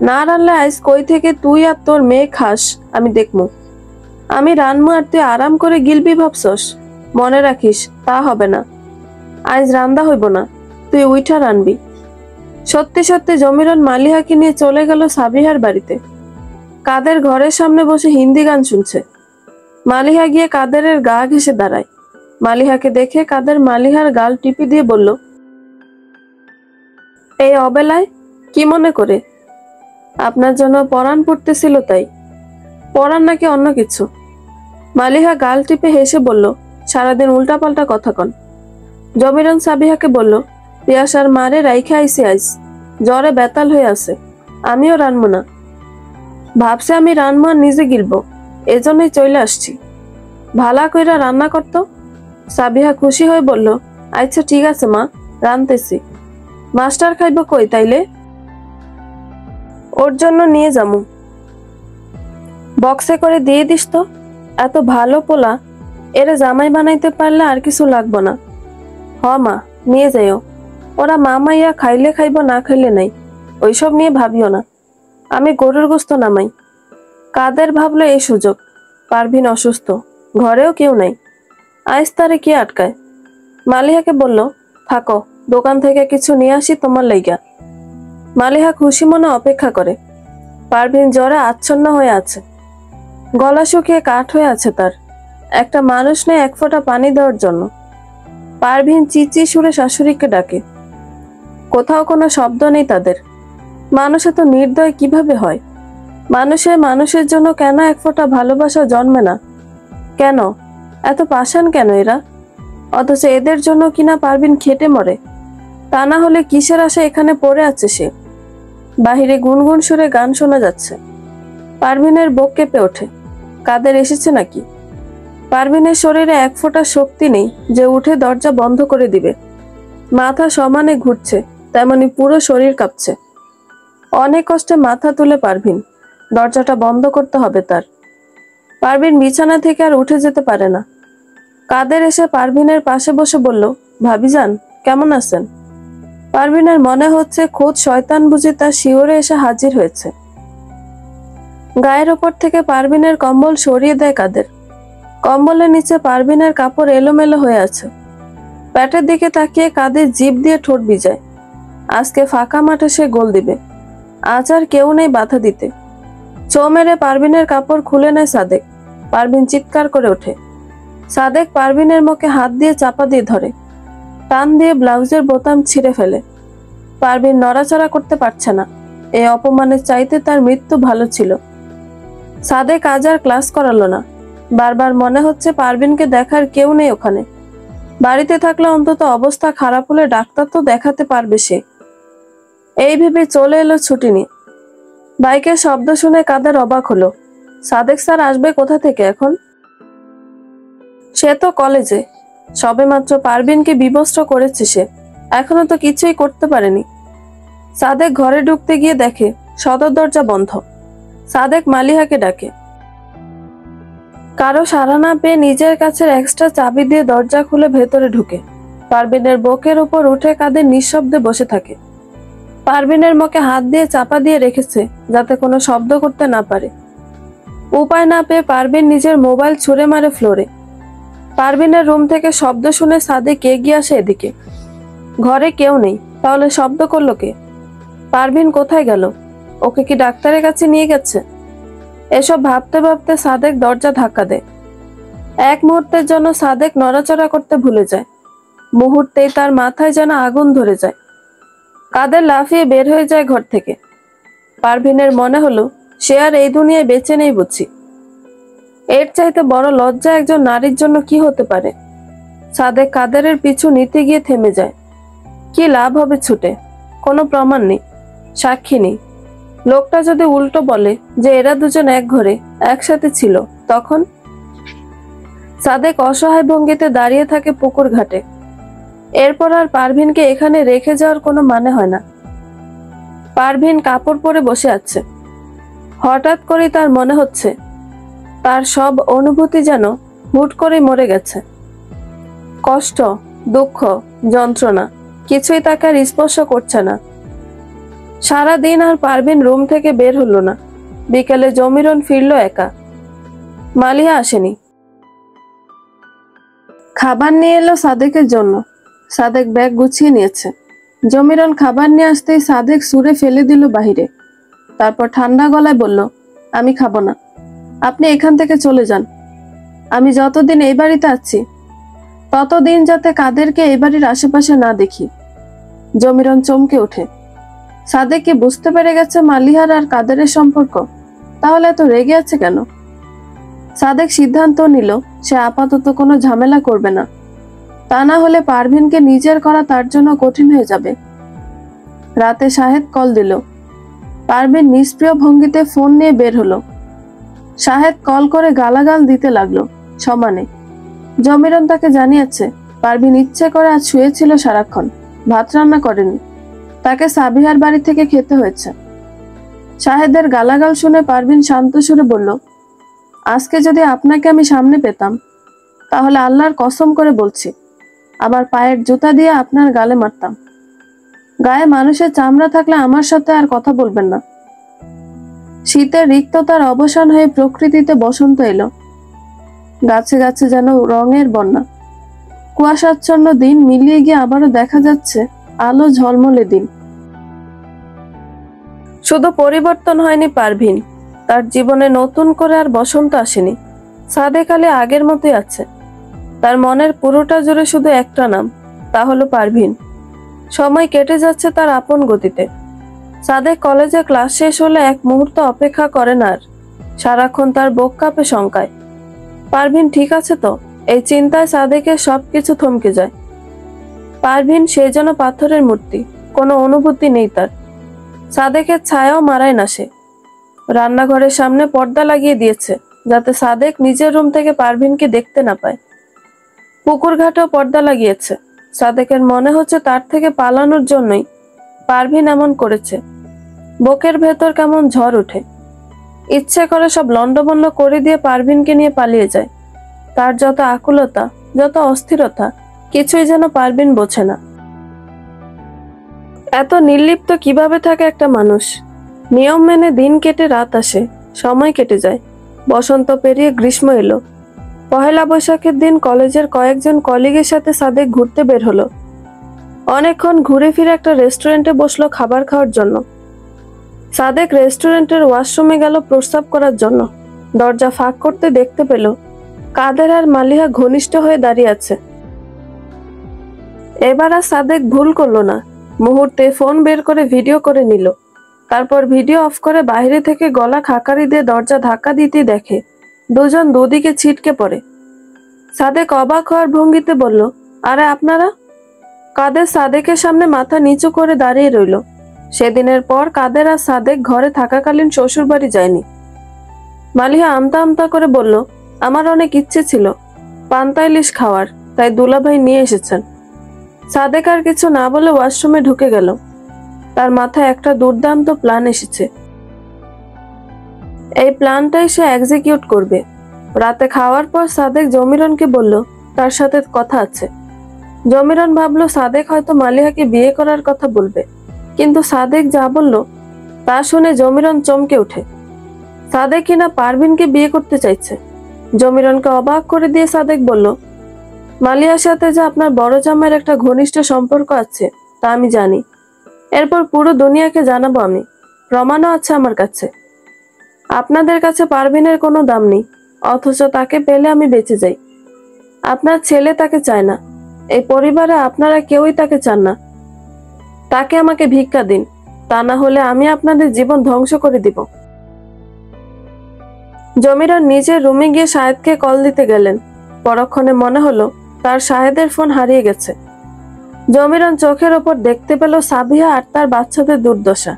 Speaker 1: না রানলে আইস কই থেকে তুই আর তোর মেয়ে খাস আমি দেখমু। আমি রানমু আর তুই আরাম করে গিলবি ভাবছস? মনে রাখিস তা হবে না। আজ রান্দা হইব না, তুই উইঠা রানবি। সত্যি সত্যি জমিরন মালিহাকে নিয়ে চলে গেল সাবিহার বাড়িতে। কাদের ঘরের সামনে বসে হিন্দি গান শুনছে। মালিহা গিয়ে কাদেরের গা ঘেঁষে দাঁড়ায়। মালিহাকে দেখে কাদের মালিহার গাল টিপি দিয়ে বলল, এই অবেলায় কি মনে করে? আপনার জন্য পরাণ পড়তেছিল তাই। পরাণ নাকি অন্য কিছু? মালিহা গাল টিপে হেসে বলল, সারাদিন উল্টাপাল্টা কথা কন। জমিরন সাবিহাকে বলল, পিয়াসার মারে রাইখে আইসি আইস, জ্বরে বেতাল হয়ে আছে, আমিও রানবো না। ভাবছে আমি রানবো আর নিজে গিলবো, এজন্যই চলে আসছি। ভালা কইরা রান্না করতো। সাবিহা খুশি হয়ে বলল, আচ্ছা ঠিক আছে মা, রানতেছি। মাস্টার খাইব কই তাইলে? ওর জন্য নিয়ে যামু, বক্সে করে দিয়ে দিস তো। এত ভালো পোলা, এরে জামাই বানাইতে পারলে আর কিছু লাগবো না। হ মা, নিয়ে যাইও। ওরা মামাইয়া খাইলে খাইব, না খাইলে নাই, ওইসব নিয়ে ভাবিও না। আমি গরুর গোস্ত নামাই। কাদের ভাবলো এই সুযোগ? পারভিন অসুস্থ, ঘরেও কেউ নাই, আইস তারে কে আটকায়? মালিহাকে বলল, থাকো, দোকান থেকে কিছু নিয়ে আসি তোমার লাইগা। মালিহা খুশি মনে অপেক্ষা করে। পারভিন জ্বরে আচ্ছন্ন হয়ে আছে, গলা শুকিয়ে কাঠ হয়ে আছে তার। একটা মানুষ নেই এক ফোঁটা পানি দেওয়ার জন্য। পারভিন চিচি সুরে শাশুড়িকে ডাকে। কোথাও কোনো শব্দ নেই তাদের। মানুষ এত নির্দয় কিভাবে হয়? মানুষের জন্য কেন এক ফোঁটা ভালোবাসা জন্মে না? কেন এত পাষাণ কেন এরা? অথচ এদের জন্য কিনা পারভিন খেটে মরে। তা না হলে কিসের আশা এখানে পড়ে আছে সে? বাহিরে গুনগুন সুরে গান শোনা যাচ্ছে। পারভিনের বুক কেঁপে ওঠে। কাদের এসেছে নাকি? পারভিনের শরীরে এক ফোঁটা শক্তি নেই যে উঠে দরজা বন্ধ করে দিবে। মাথা সমানে ঘুরছে, তেমনি পুরো শরীর কাঁপছে। অনেক কষ্টে মাথা তুলে পারভিন। দরজাটা বন্ধ করতে হবে তার। পারভিন বিছানা থেকে আর উঠে যেতে পারে না। কাদের এসে পারভিনের পাশে বসে বলল, ভাবিজান কেমন আছেন? পারভিনের মনে হচ্ছে খোদ শয়তান বুঝি তার শিওরে এসে হাজির হয়েছে। গায়ের ওপর থেকে পারভিনের কম্বল সরিয়ে দেয় কাদের। কম্বলের নিচে পারভিনের কাপড় এলোমেলো হয়ে আছে। প্যাটের দিকে তাকিয়ে কাদের জিভ দিয়ে ঠোঁট ভিজায়। আজকে ফাঁকা মাঠে সে গোল দিবে। আজ আর কেউ নেই বাধা দিতে। চো মেরে পারভিনের কাপড় খুলে নেয় সাদেক। পারভিন চিৎকার করে ওঠে। সাদেক পারভিনের মুখে হাত দিয়ে চাপা দিয়ে ধরে। টান দিয়ে ব্লাউজের বোতাম ছিঁড়ে ফেলে। পারভিন নড়াচড়া করতে পারছে না। এই অপমানের চাইতে তার মৃত্যু ভালো ছিল। সাদেক আজ আর ক্লাস করালো না। বারবার মনে হচ্ছে পারভিনকে দেখার কেউ নেই ওখানে। বাড়িতে থাকলে অন্তত অবস্থা খারাপ হলে ডাক্তার তো দেখাতে পারবে সে। এই ভেবে চলে এলো ছুটি নিয়ে। বাইকের শব্দ শুনে কাদের অবাক হলো। সাদেক স্যার আসবে কোথা থেকে এখন? সে তো কলেজে। সবেমাত্র পারভিনকে বিবস্ত্র করেছে সে। এখনো তো কিছুই করতে পারেনি। সাদেক ঘরে ঢুকতে গিয়ে দেখে সদর দরজা বন্ধ। সাদেক মালিহাকে ডাকে। কারো সাড়া না পেয়ে নিজের কাছের এক্সট্রা চাবি দিয়ে দরজা খুলে ভেতরে ঢুকে। পারভিনের বুকের উপর উঠে কাদের নিঃশব্দে বসে থাকে। পারভিনের মুখে হাত দিয়ে চাপা দিয়ে রেখেছে যাতে কোনো শব্দ করতে না পারে। উপায় না পেয়ে পারভিন নিজের মোবাইল ছুঁড়ে মারে ফ্লোরে। পারভিনের রুম থেকে শব্দ শুনে সাদেক এগিয়ে আসে এদিকে। ঘরে কেউ নেই, তাহলে শব্দ করলো কে? পারভিন কোথায় গেল? ওকে কি ডাক্তারের কাছে নিয়ে গেছে? এসব ভাবতে ভাবতে সাদেক দরজা ধাক্কা দেয়। এক মুহূর্তের জন্য সাদেক নড়াচড়া করতে ভুলে যায়। মুহূর্তেই তার মাথায় যেন আগুন ধরে যায়। কাদের লাফিয়ে বের হয়ে যায় ঘর থেকে। পারভিনের মনে হলো সে আর এই দুনিয়ায় বেঁচে নেই বুঝি। এর চাইতে বড় লজ্জা একজন নারীর জন্য কি হতে পারে? সাদেক কাদেরের পিছু নিতে গিয়ে থেমে যায়। কি লাভ হবে ছুটে? কোনো প্রমাণ নেই, সাক্ষী নেই। লোকটা যদি উল্টো বলে যে এরা দুজন এক ঘরে একসাথে ছিল, তখন? সাদেক অসহায় ভঙ্গিতে দাঁড়িয়ে থাকে পুকুর ঘাটে। এরপর আর পারভিনকে এখানে রেখে যাওয়ার কোনো মানে হয় না। পারভিন কাপড় পরে বসে আছে। হঠাৎ করে তার মনে হচ্ছে তার সব অনুভূতি যেন হুট করে মরে গেছে। কষ্ট, দুঃখ, যন্ত্রণা কিছুই তাকে আর স্পর্শ করছে না। সারাদিন আর পারভিন রুম থেকে বের হলো না। বিকেলে জমিরন ফিরলো একা। মালিহা আসেনি। খাবার নিয়ে এলো সাদেকের জন্য। সাদেক ব্যাগ গুছিয়ে নিয়েছে। জমিরন খাবার নিয়ে আসতেই সাদেক ছুঁড়ে ফেলে দিল বাহিরে। তারপর ঠান্ডা গলায় বলল, আমি খাবো না, আপনি এখান থেকে চলে যান। আমি যতদিন এই বাড়িতে আছি ততদিন যাতে কাদেরকে এই বাড়ির আশেপাশে না দেখি। জমিরন চমকে ওঠে। সাদেক কি বুঝতে পেরে গেছে মালিহার আর কাদেরের সম্পর্ক? তাহলে এত রেগে আছে কেন? সাদেক সিদ্ধান্ত নিল সে আপাতত কোনো ঝামেলা করবে না। তা না হলে পারভিনকে নিজের করা তার জন্য কঠিন হয়ে যাবে। রাতে শাহেদ কল দিল। পারভিন নিষ্প্রিয় ভঙ্গিতে ফোন নিয়ে বের হলো। শাহেদ কল করে গালাগাল দিতে লাগলো সমানে। জমিরন তাকে জানিয়েছে পারভিন ইচ্ছে করে আজ শুয়েছিল সারাক্ষণ, ভাত রান্না করেনি। তাকে সাবিহার বাড়ি থেকে খেতে হয়েছে। শাহেদের গালাগাল শুনে পারভিন শান্ত সুরে বলল, আজকে যদি আপনাকে আমি সামনে পেতাম তাহলে আল্লাহর কসম করে বলছি আমার পায়ের জুতা দিয়ে আপনার গালে মারতাম। গায়ে মানুষের চামড়া থাকলে আমার সাথে আর কথা বলবেন না। শীতের রিক্ততার অবসান হয়ে প্রকৃতিতে বসন্ত এলো। গাছে গাছে যেন রঙের বন্যা। কুয়াশাচ্ছন্ন দিন মিলিয়ে গিয়ে আবারও দেখা যাচ্ছে আলো ঝলমলে দিন। শুধু পরিবর্তন হয়নি পারভিন, তার জীবনে নতুন করে আর বসন্ত আসেনি। সাদেক আলী আগের মতোই আছে। তার মনের পুরোটা জুড়ে শুধু একটা নাম, তা হলো পারভিন। সময় কেটে যাচ্ছে তার আপন গতিতে। সাদেক কলেজে ক্লাস শেষ হলে এক মুহূর্ত অপেক্ষা করে না আর। সারাক্ষণ তার বুক কাঁপে শঙ্কায়। পারভিন ঠিক আছে তো? এই চিন্তায় সাদেকের সবকিছু থমকে যায়। পারভিন সে যেন পাথরের মূর্তি, কোনো অনুভূতি নেই তার। সাদেকের ছায়াও মারায় না সে। রান্নাঘরের সামনে পর্দা লাগিয়ে দিয়েছে যাতে সাদেক নিজের রুম থেকে পারভিনকে দেখতে না পায়। পুকুর ঘাটেও পর্দা লাগিয়েছে। সাদেকের মনে হচ্ছে তার থেকে পালানোর জন্যই পারভিন এমন করেছে। বুকের ভেতর কেমন ঝড় ওঠে। ইচ্ছে করে সব লন্ডভন্ড করে দিয়ে পারভিনকে নিয়ে পালিয়ে যায়। তার যত আকুলতা, যত অস্থিরতা, কিছুই যেন পারভিন বোঝে না। এত নির্লিপ্ত কিভাবে থাকে একটা মানুষ? নিয়ম মেনে দিন কেটে রাত আসে, সময় কেটে যায়। বসন্ত পেরিয়ে গ্রীষ্ম এলো। পহেলা বৈশাখের দিন কলেজের কয়েকজন কলিগের সাথে সাদেক ঘুরতে বের হলো। অনেকক্ষণ ঘুরে ফিরে একটা রেস্টুরেন্টে বসলো খাবার খাওয়ার জন্য। সাদেক রেস্টুরেন্টের ওয়াশরুমে গেল প্রস্রাব করার জন্য। দরজা ফাঁক করতে দেখতে পেল কাদের আর মালিহা ঘনিষ্ঠ হয়ে দাঁড়িয়ে আছে। এবার আর সাদেক ভুল করলো না। মুহূর্তে ফোন বের করে ভিডিও করে নিল। তারপর ভিডিও অফ করে বাইরে থেকে গলা খাকারি দিয়ে দরজা ধাক্কা দিতে দেখে দুজন দুদিকে ছিটকে পড়ে। সাদেক অবাক হওয়ার ভঙ্গিতে বলল, আরে আপনারা? কাদের সাদেকের সামনে মাথা নিচু করে দাঁড়িয়ে রইল। সেদিনের পর কাদের আর সাদেক ঘরে থাকাকালীন শ্বশুর বাড়ি যায়নি। মালিহা আমতা আমতা করে বলল, আমার অনেক ইচ্ছে ছিল পান্তা ইলিশ খাওয়ার, তাই দুলাভাই নিয়ে এসেছেন। সাদেক আর কিছু না বলে ওয়াশরুমে ঢুকে গেল। তার মাথায় একটা দুর্দান্ত প্ল্যান এসেছে। এই প্ল্যানটাই সে এক্সিকিউট করবে। রাতে খাওয়ার পর সাদেক জমিরনকে বলল তার সাথে কথা আছে। জমিরন ভাবলো সাদেক হয়তো মালিহাকে বিয়ে করার কথা বলবে, কিন্তু সাদেক যা বলল তা শুনে জমিরন চমকে ওঠে। সাদেক কিনা পারভিনকে বিয়ে করতে চাইছে। জমিরনকে অবাক করে দিয়ে সাদেক বলল, মালিহার সাথে যে আপনার বড় জামাইয়ের একটা ঘনিষ্ঠ সম্পর্ক আছে তা আমি জানি। এরপর পুরো দুনিয়াকে জানাবো আমি। প্রমাণও আছে আমার কাছে। আপনাদের কাছে পারভিনের কোনো দাম নেই, অথচ তাকে পেলে আমি বেঁচে যাই। আপনার ছেলে তাকে চায় না। এই পরিবারে আপনারা কেউই তাকে চান না। তাকে আমাকে ভিক্ষা দিন, তা না হলে আমি আপনাদের জীবন ধ্বংস করে দিব। জমিরন নিজের রুমে গিয়ে শাহেদকে কল দিতে গেলেন। পরক্ষণে মনে হলো তার শাহেদের ফোন হারিয়ে গেছে। জমিরন চোখের ওপর দেখতে পেল সাবিহা আর তার বাচ্চাদের দুর্দশা।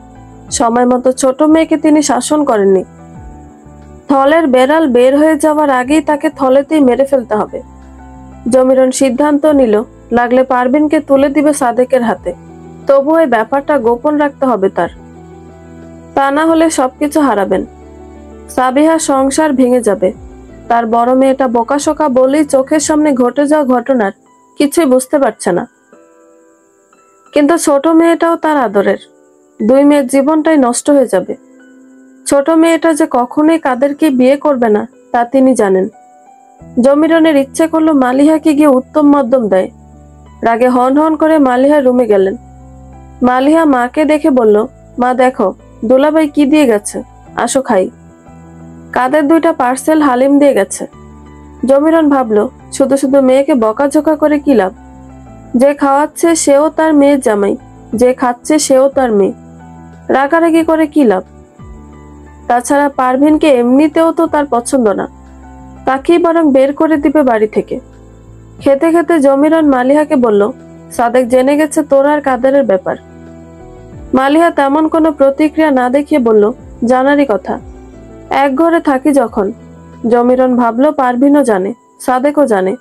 Speaker 1: সময় মতো ছোট মেয়েকে তিনি শাসন করেননি। থলের বেড়াল বের হয়ে যাওয়ার আগেই তাকে থলেতেই মেরে ফেলতে হবে। জমিরন সিদ্ধান্ত নিল লাগলে পারভিনকে তুলে দিবে সাদেকের হাতে। তবু এই ব্যাপারটা গোপন রাখতে হবে তার, তা না হলে সবকিছু হারাবেন। সাবিহা সংসার ভেঙে যাবে। তার বড় মেয়েটা বোকাশোকা বলেই চোখের সামনে ঘটে যাওয়া ঘটনার কিছুই বুঝতে পারছে না। কিন্তু ছোট মেয়েটাও তার আদরের। দুই মেয়ের জীবনটাই নষ্ট হয়ে যাবে। ছোট মেয়েটা যে কখনোই কাদেরকে বিয়ে করবে না তা তিনি জানেন। জমিরনের ইচ্ছে করলো মালিহাকে গিয়ে উত্তম মধ্যম দেয়। রাগে হন হন করে মালিহার রুমে গেলেন। মালিহা মাকে দেখে বলল, মা দেখো দুলাভাই কি দিয়ে গেছে, আসো খাই। কাদের দুইটা পার্সেল হালিম দিয়ে গেছে। জমিরন ভাবলো শুধু শুধু মেয়েকে বকাঝোকা করে কি লাভ। যে খাওয়াচ্ছে সেও তার মেয়ের জামাই, যে খাচ্ছে সেও তার মেয়ে। রাগারাগি করে কি লাভ। তাছাড়া পারভিনকে এমনিতেও তো তার পছন্দ না, তাকেই বরং বের করে দিবে বাড়ি থেকে। খেতে খেতে জমিরন মালিহাকে বলল, সাদেক জেনে গেছে তোর আর কাদেরের ব্যাপার। মালিহা তেমন কোনো প্রতিক্রিয়া না দেখিয়ে বলল, জানারই কথা। এক ঘরে থাকি যখন। জমিরন ভাবলো পারভিনও জানে, সাদেকও জানে।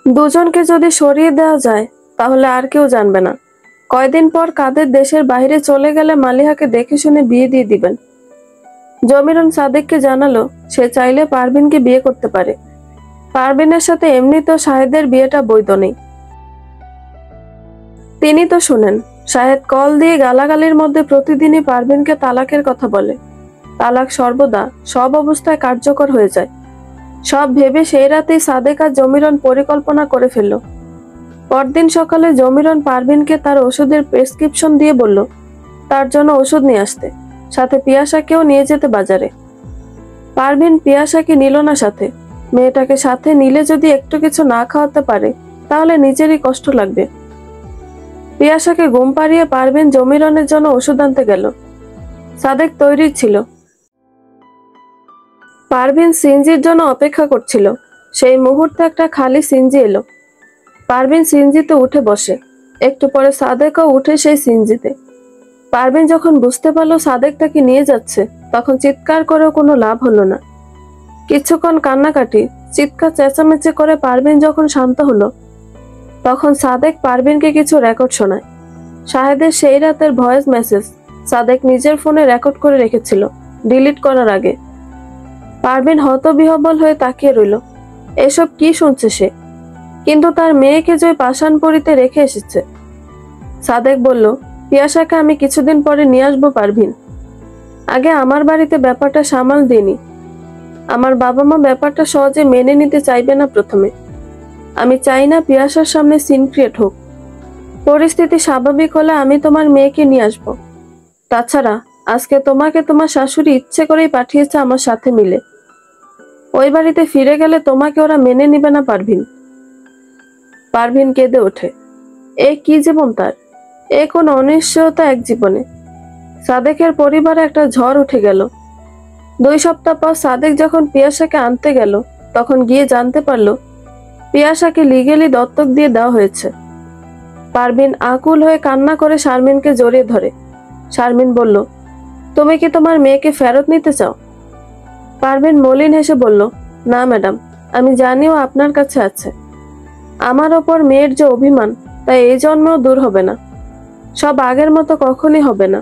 Speaker 1: দুজনকে যদি সরিয়ে দেওয়া যায় তাহলে আর কেউ জানবে না। কয়দিন পর কাদের দেশের বাইরে চলে গেলে মালিহাকে দেখে শুনে বিয়ে দিয়ে দিবেন। জমিরন সাদেককে জানালো সে চাইলে পারভিনকে বিয়ে করতে পারে। পারভিনের সাথে এমনিতেও শাহেদের বিয়েটা বৈধ নেই। তিনি তো শুনেন শাহেদ কল দিয়ে গালাগালির মধ্যে প্রতিদিনই পারভিনকে তালাকের কথা বলে। তালাক সর্বদা সব অবস্থায় কার্যকর হয়ে যায়। সব ভেবে সেই রাতেই সাদেক আর জমিরন পরিকল্পনা করে ফেলল। পরদিন সকালে জমিরন পারভিনকে তার ওষুধের প্রেসক্রিপশন দিয়ে বলল তার জন্য ওষুধ নিয়ে আসতে, সাথে পিয়াসাকেও নিয়ে যেতে বাজারে। পারভিন পিয়াসাকে নিল না সাথে। মেয়েটাকে সাথে নিলে যদি একটু কিছু না খাওয়াতে পারে তাহলে নিজেরই কষ্ট লাগবে। পিয়াসাকে ঘুম পাড়িয়ে পারভিন জমিরনের জন্য ওষুধ আনতে গেল। সাদেক তৈরি ছিল। পারভিন সিনজির জন্য অপেক্ষা করছিল। সেই মুহূর্তে একটা খালি সিনজি এলো। পারভিন সিনজিতে উঠে বসে। একটু পরে সাদেকও উঠে সেই সিনজিতে। পারভিন যখন বুঝতে পারলো সাদেক তাকে নিয়ে যাচ্ছে, তখন চিৎকার করেও কোনো লাভ হলো না। কিছুক্ষণ কান্নাকাটি, চিৎকার চেঁচামেচি করে পারভিন যখন শান্ত হলো, তখন সাদেক পারভিনকে কিছু রেকর্ড শোনায়। শাহেদের সেই রাতের ভয়েস মেসেজ সাদেক নিজের ফোনে রেকর্ড করে রেখেছিল, ডিলিট করার আগে। পারভিন হতবিহ্বল হয়ে তাকিয়ে রইল। এসব কি শুনছে সে? কিন্তু তার মেয়েকে যে পাষাণপুরীতে রেখে এসেছে। সাদেক বলল, পিয়াসাকে আমি কিছুদিন পরে নিয়ে আসবো পারভিন। আগে আমার বাড়িতে ব্যাপারটা সামাল দিইনি। আমার বাবা মা ব্যাপারটা সহজে মেনে নিতে চাইবে না প্রথমে। আমি চাই না পিয়াসার সামনে সিন ক্রিয়েট হোক। পরিস্থিতি স্বাভাবিক হলে আমি তোমার মেয়েকে নিয়ে আসবো। তাছাড়া আজকে তোমাকে তোমার শাশুড়ি ইচ্ছে করেই পাঠিয়েছে আমার সাথে মিলে। ওই বাড়িতে ফিরে গেলে তোমাকে ওরা মেনে নিবে না পারভিন। পারভিন কেঁদে ওঠে। এ কি জীবন তার! এ কোন অনিশ্চয়তা এক জীবনে। সাদেকের পরিবারে একটা ঝড় উঠে গেল। 2 সপ্তাহ পর সাদেক যখন পিয়াসাকে আনতে গেল, তখন গিয়ে জানতে পারল পিয়াসাকে লিগেলি দত্তক দিয়ে দেওয়া হয়েছে। পারভিন আকুল হয়ে কান্না করে শারমিনকে জড়িয়ে ধরে। শারমিন বলল, তুমি কি তোমার মেয়েকে ফেরত নিতে চাও? পারভিন মলিন হেসে বলল, না ম্যাডাম, আমি জানিও আপনার কাছে আছে। আমার ওপর মেয়ের যে অভিমান, তা এই জন্মেও দূর হবে না। সব আগের মতো কখনই হবে না।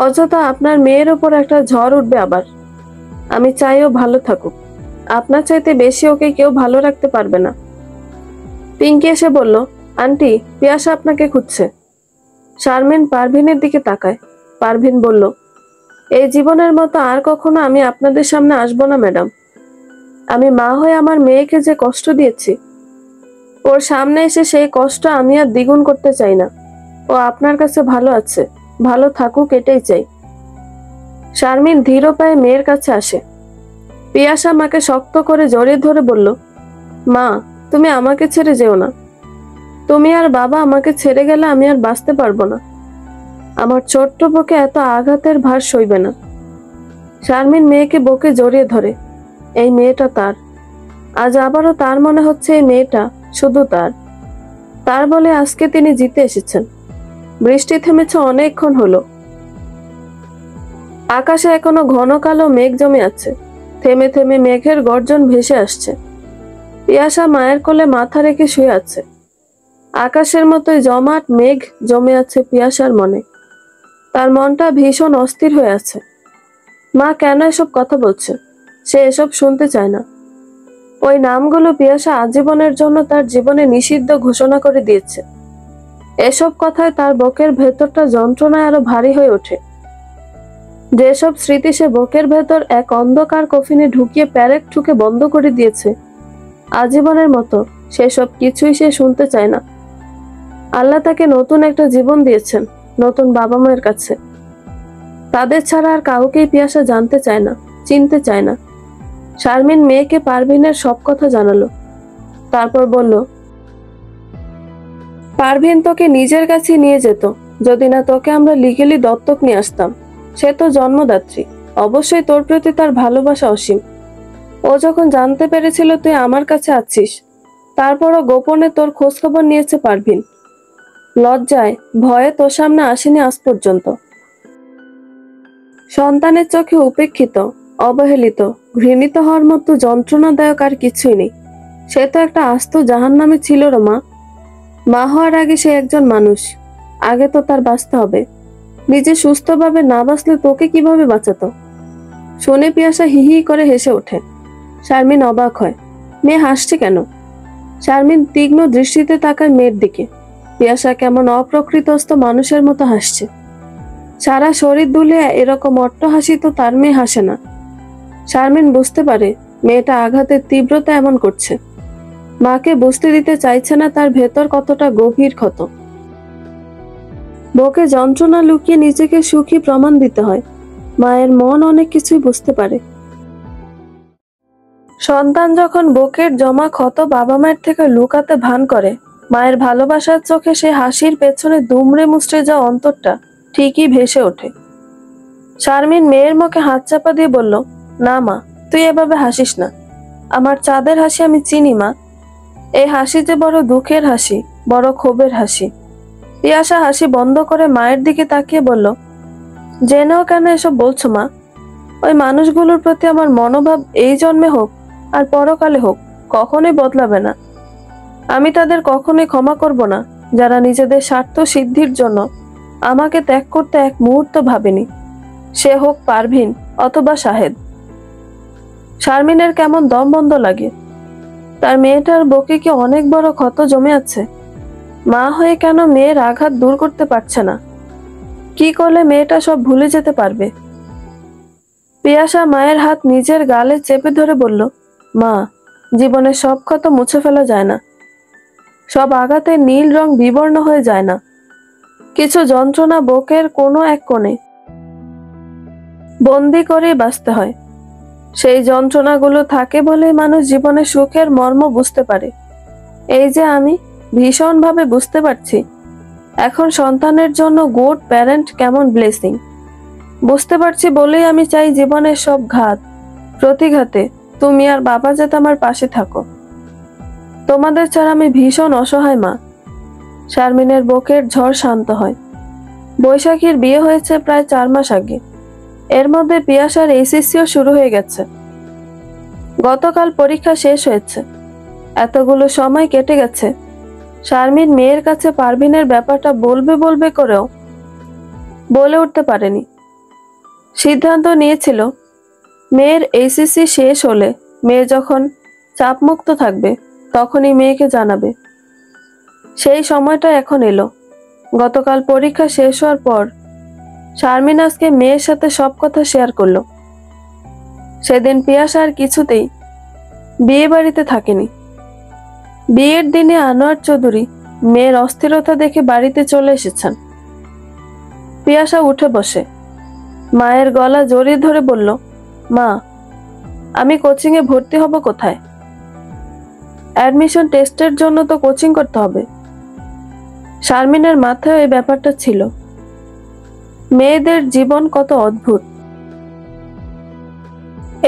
Speaker 1: অযথা আপনার মেয়ের ওপর একটা ঝড় উঠবে আবার। আমি চাইও ভালো থাকুক। আপনার চাইতে বেশি ওকে কেউ ভালো রাখতে পারবে না। পিঙ্কি এসে বলল, আন্টি, পিয়াসা আপনাকে খুঁজছে। শারমিন পারভিনের দিকে তাকায়। পারভিন বলল, এই জীবনের মতো আর কখনো আমি আপনাদের সামনে আসবো না ম্যাডাম। আমি মা হয়ে আমার মেয়েকে যে কষ্ট দিয়েছি, ওর সামনে এসে সেই কষ্ট আমি আর দ্বিগুণ করতে চাই না। ও আপনার কাছে ভালো আছে, ভালো থাকুক, এটাই চাই। শারমিন ধীর পায়ে মেয়ের কাছে আসে। পিয়াসা মাকে শক্ত করে জড়িয়ে ধরে বলল, মা, তুমি আমাকে ছেড়ে যেও না। তুমি আর বাবা আমাকে ছেড়ে গেলে আমি আর বাঁচতে পারবো না। আমার ছোট্ট বুকে এত আঘাতের ভার সইবে না। শারমিন মেয়েকে বুকে জড়িয়ে ধরে। এই মেয়েটা তার। আজ আবারও তার মনে হচ্ছে এই মেয়েটা শুধু তার বলে আজকে তিনি জিতে এসেছেন। বৃষ্টি থেমেছে অনেকক্ষণ হলো। আকাশে এখনো ঘন কালো মেঘ জমে আছে। থেমে থেমে মেঘের গর্জন ভেসে আসছে। পিয়াসা মায়ের কোলে মাথা রেখে শুয়ে আছে। আকাশের মতোই জমাট মেঘ জমে আছে পিয়াসার মনে। তার মনটা ভীষণ অস্থির হয়ে আছে। মা কেন এসব কথা বলছে? সে এসব শুনতে চায় না। ওই নামগুলো পিয়াসা আজীবনের জন্য তার জীবনে নিষিদ্ধ ঘোষণা করে দিয়েছে। এসব কথায় তার বুকের ভেতরটা যন্ত্রণায় আরো ভারী হয়ে ওঠে। যেসব স্মৃতি সে বুকের ভেতর এক অন্ধকার কফিনে ঢুকিয়ে প্যারেক ঠুকে বন্ধ করে দিয়েছে আজীবনের মতো, সেসব কিছুই সে শুনতে চায় না। আল্লাহ তাকে নতুন একটা জীবন দিয়েছেন, নতুন বাবা মায়ের কাছে। তাদের ছাড়া আর কাউকেই পিয়াসা জানতে চায় না, চিনতে চায় না। শারমিন মেয়েকে পারভিনের সব কথা জানালো। তারপর বলল, পারভিন তোকে নিজের কাছে নিয়ে যেত যদি না তোকে আমরা লিগেলি দত্তক নিয়ে আসতাম। সে তো জন্মদাত্রী, অবশ্যই তোর প্রতি তার ভালোবাসা অসীম। ও যখন জানতে পেরেছিল তুই আমার কাছে আছিস, তারপরও গোপনে তোর খোঁজ খবর নিয়েছে পারভিন। লজ্জায় ভয়ে তোর সামনে আসেনি আজ পর্যন্ত। সন্তানের চোখে উপেক্ষিত, অবহেলিত, ঘৃণিত হওয়ার মতো যন্ত্রণাদায়ক আর কিছুই নেই। সে তো একটা আস্ত জাহান্নামে ছিল রে মা। মা হওয়ার আগে সে একজন মানুষ। আগে তো তার বাঁচতে হবে। নিজে সুস্থভাবে না বাঁচলে তোকে কিভাবে বাঁচাতো? শুনে পিয়াসা হি হি করে হেসে ওঠে। শারমিন অবাক হয়, মেয়ে হাসছে কেন? শারমিন তীক্ষ্ণ দৃষ্টিতে তাকায় মেয়ের দিকে। পিয়াসা কেমন অপ্রকৃতস্থ মানুষের মতো হাসছে। সারা শরীর দুলে এরকম অট্ট হাসি তো তার মেয়ে হাসে না। শারমিন বুঝতে পারে মেয়েটা আঘাতের তীব্রতা এমন করছে। মাকে বুঝতে দিতে চাইছে না তার ভেতর কতটা গভীর ক্ষত। বুকে যন্ত্রণা লুকিয়ে নিজেকে সুখী প্রমাণ দিতে হয়। মায়ের মন অনেক কিছুই বুঝতে পারে। সন্তান যখন বুকের জমা ক্ষত বাবা মায়ের থেকে লুকাতে ভান করে, মায়ের ভালোবাসার চোখে সে হাসির পেছনে দুমড়ে মুচড়ে যাওয়া অন্তরটা ঠিকই ভেসে ওঠে। শারমিন মেয়ের মুখে হাত চাপা দিয়ে বলল, না মা, তুই এভাবে হাসিস না। আমার চাঁদের হাসি আমি চিনি মা। এই হাসি যে বড় দুঃখের হাসি, বড় ক্ষোভের হাসি। পিয়াসা হাসি বন্ধ করে মায়ের দিকে তাকিয়ে বলল, জেনেও কেন এসব বলছো মা? ওই মানুষগুলোর প্রতি আমার মনোভাব এই জন্মে হোক আর পরকালে হোক কখনোই বদলাবে না। আমি তাদের কখনোই ক্ষমা করব না, যারা নিজেদের স্বার্থ সিদ্ধির জন্য আমাকে ত্যাগ করতে এক মুহূর্ত ভাবেনি, সে হোক পারভিন অথবা শাহেদ। শারমিনের কেমন দম বন্ধ লাগে। তার মেয়েটার বুকে কি অনেক বড় ক্ষত জমে আছে? মা হয়ে কেন মেয়ের আঘাত দূর করতে পারছে না? কি করলে মেয়েটা সব ভুলে যেতে পারবে? পিয়াসা মায়ের হাত নিজের গালে চেপে ধরে বলল, মা, জীবনের সব ক্ষত মুছে ফেলা যায় না। সব আঘাতে নীল রং বিবর্ণ হয়ে যায় না। কিছু যন্ত্রণা বুকের কোনো এক কোণে বন্দি করে বাঁচতে হয়। সেই যন্ত্রণাগুলো থাকে বলে মানুষ জীবনের সুখের মর্ম বুঝতে পারে। এই যে আমি ভীষণভাবে বুঝতে পারছি এখন সন্তানের জন্য গুড প্যারেন্ট কেমন ব্লেসিং। বুঝতে পারছি বলেই আমি চাই জীবনের সব ঘাত প্রতিঘাতে তুমি আর বাবা যাতে আমার পাশে থাকো। তোমাদের ছাড়া আমি ভীষণ অসহায় মা। শারমিনের বুকের ঝড় শান্ত হয়। বৈশাখীর বিয়ে হয়েছে প্রায় 4 মাস আগে। এর মধ্যে পিয়াসার এইচএসসিও শুরু হয়ে গেছে। গতকাল পরীক্ষা শেষ হয়েছে। এতগুলো সময় কেটে গেছে। শারমিন মেয়ের কাছে পারভিনের ব্যাপারটা বলবে বলবে করেও বলে উঠতে পারেনি। সিদ্ধান্ত নিয়েছিল মেয়ের এইচএসসি শেষ হলে, মেয়ে যখন চাপমুক্ত থাকবে তখনই মেয়েকে জানাবে। সেই সময়টা এখন এলো। গতকাল পরীক্ষা শেষ হওয়ার পর শারমিন আজকে মেয়ের সাথে সব কথা শেয়ার করলো। সেদিন পিয়াসা আর কিছুতেই বিয়ে বাড়িতে থাকেনি। বিয়ের দিনে আনোয়ার চৌধুরী মেয়ের অস্থিরতা দেখে বাড়িতে চলে এসেছেন। পিয়াসা উঠে বসে মায়ের গলা জড়িয়ে ধরে বলল, মা, আমি কোচিং এ ভর্তি হব কোথায়? অ্যাডমিশন টেস্টের জন্য তো কোচিং করতে হবে। শারমিনের মাথায় এই ব্যাপারটা ছিল। মেয়েদের জীবন কত অদ্ভুত।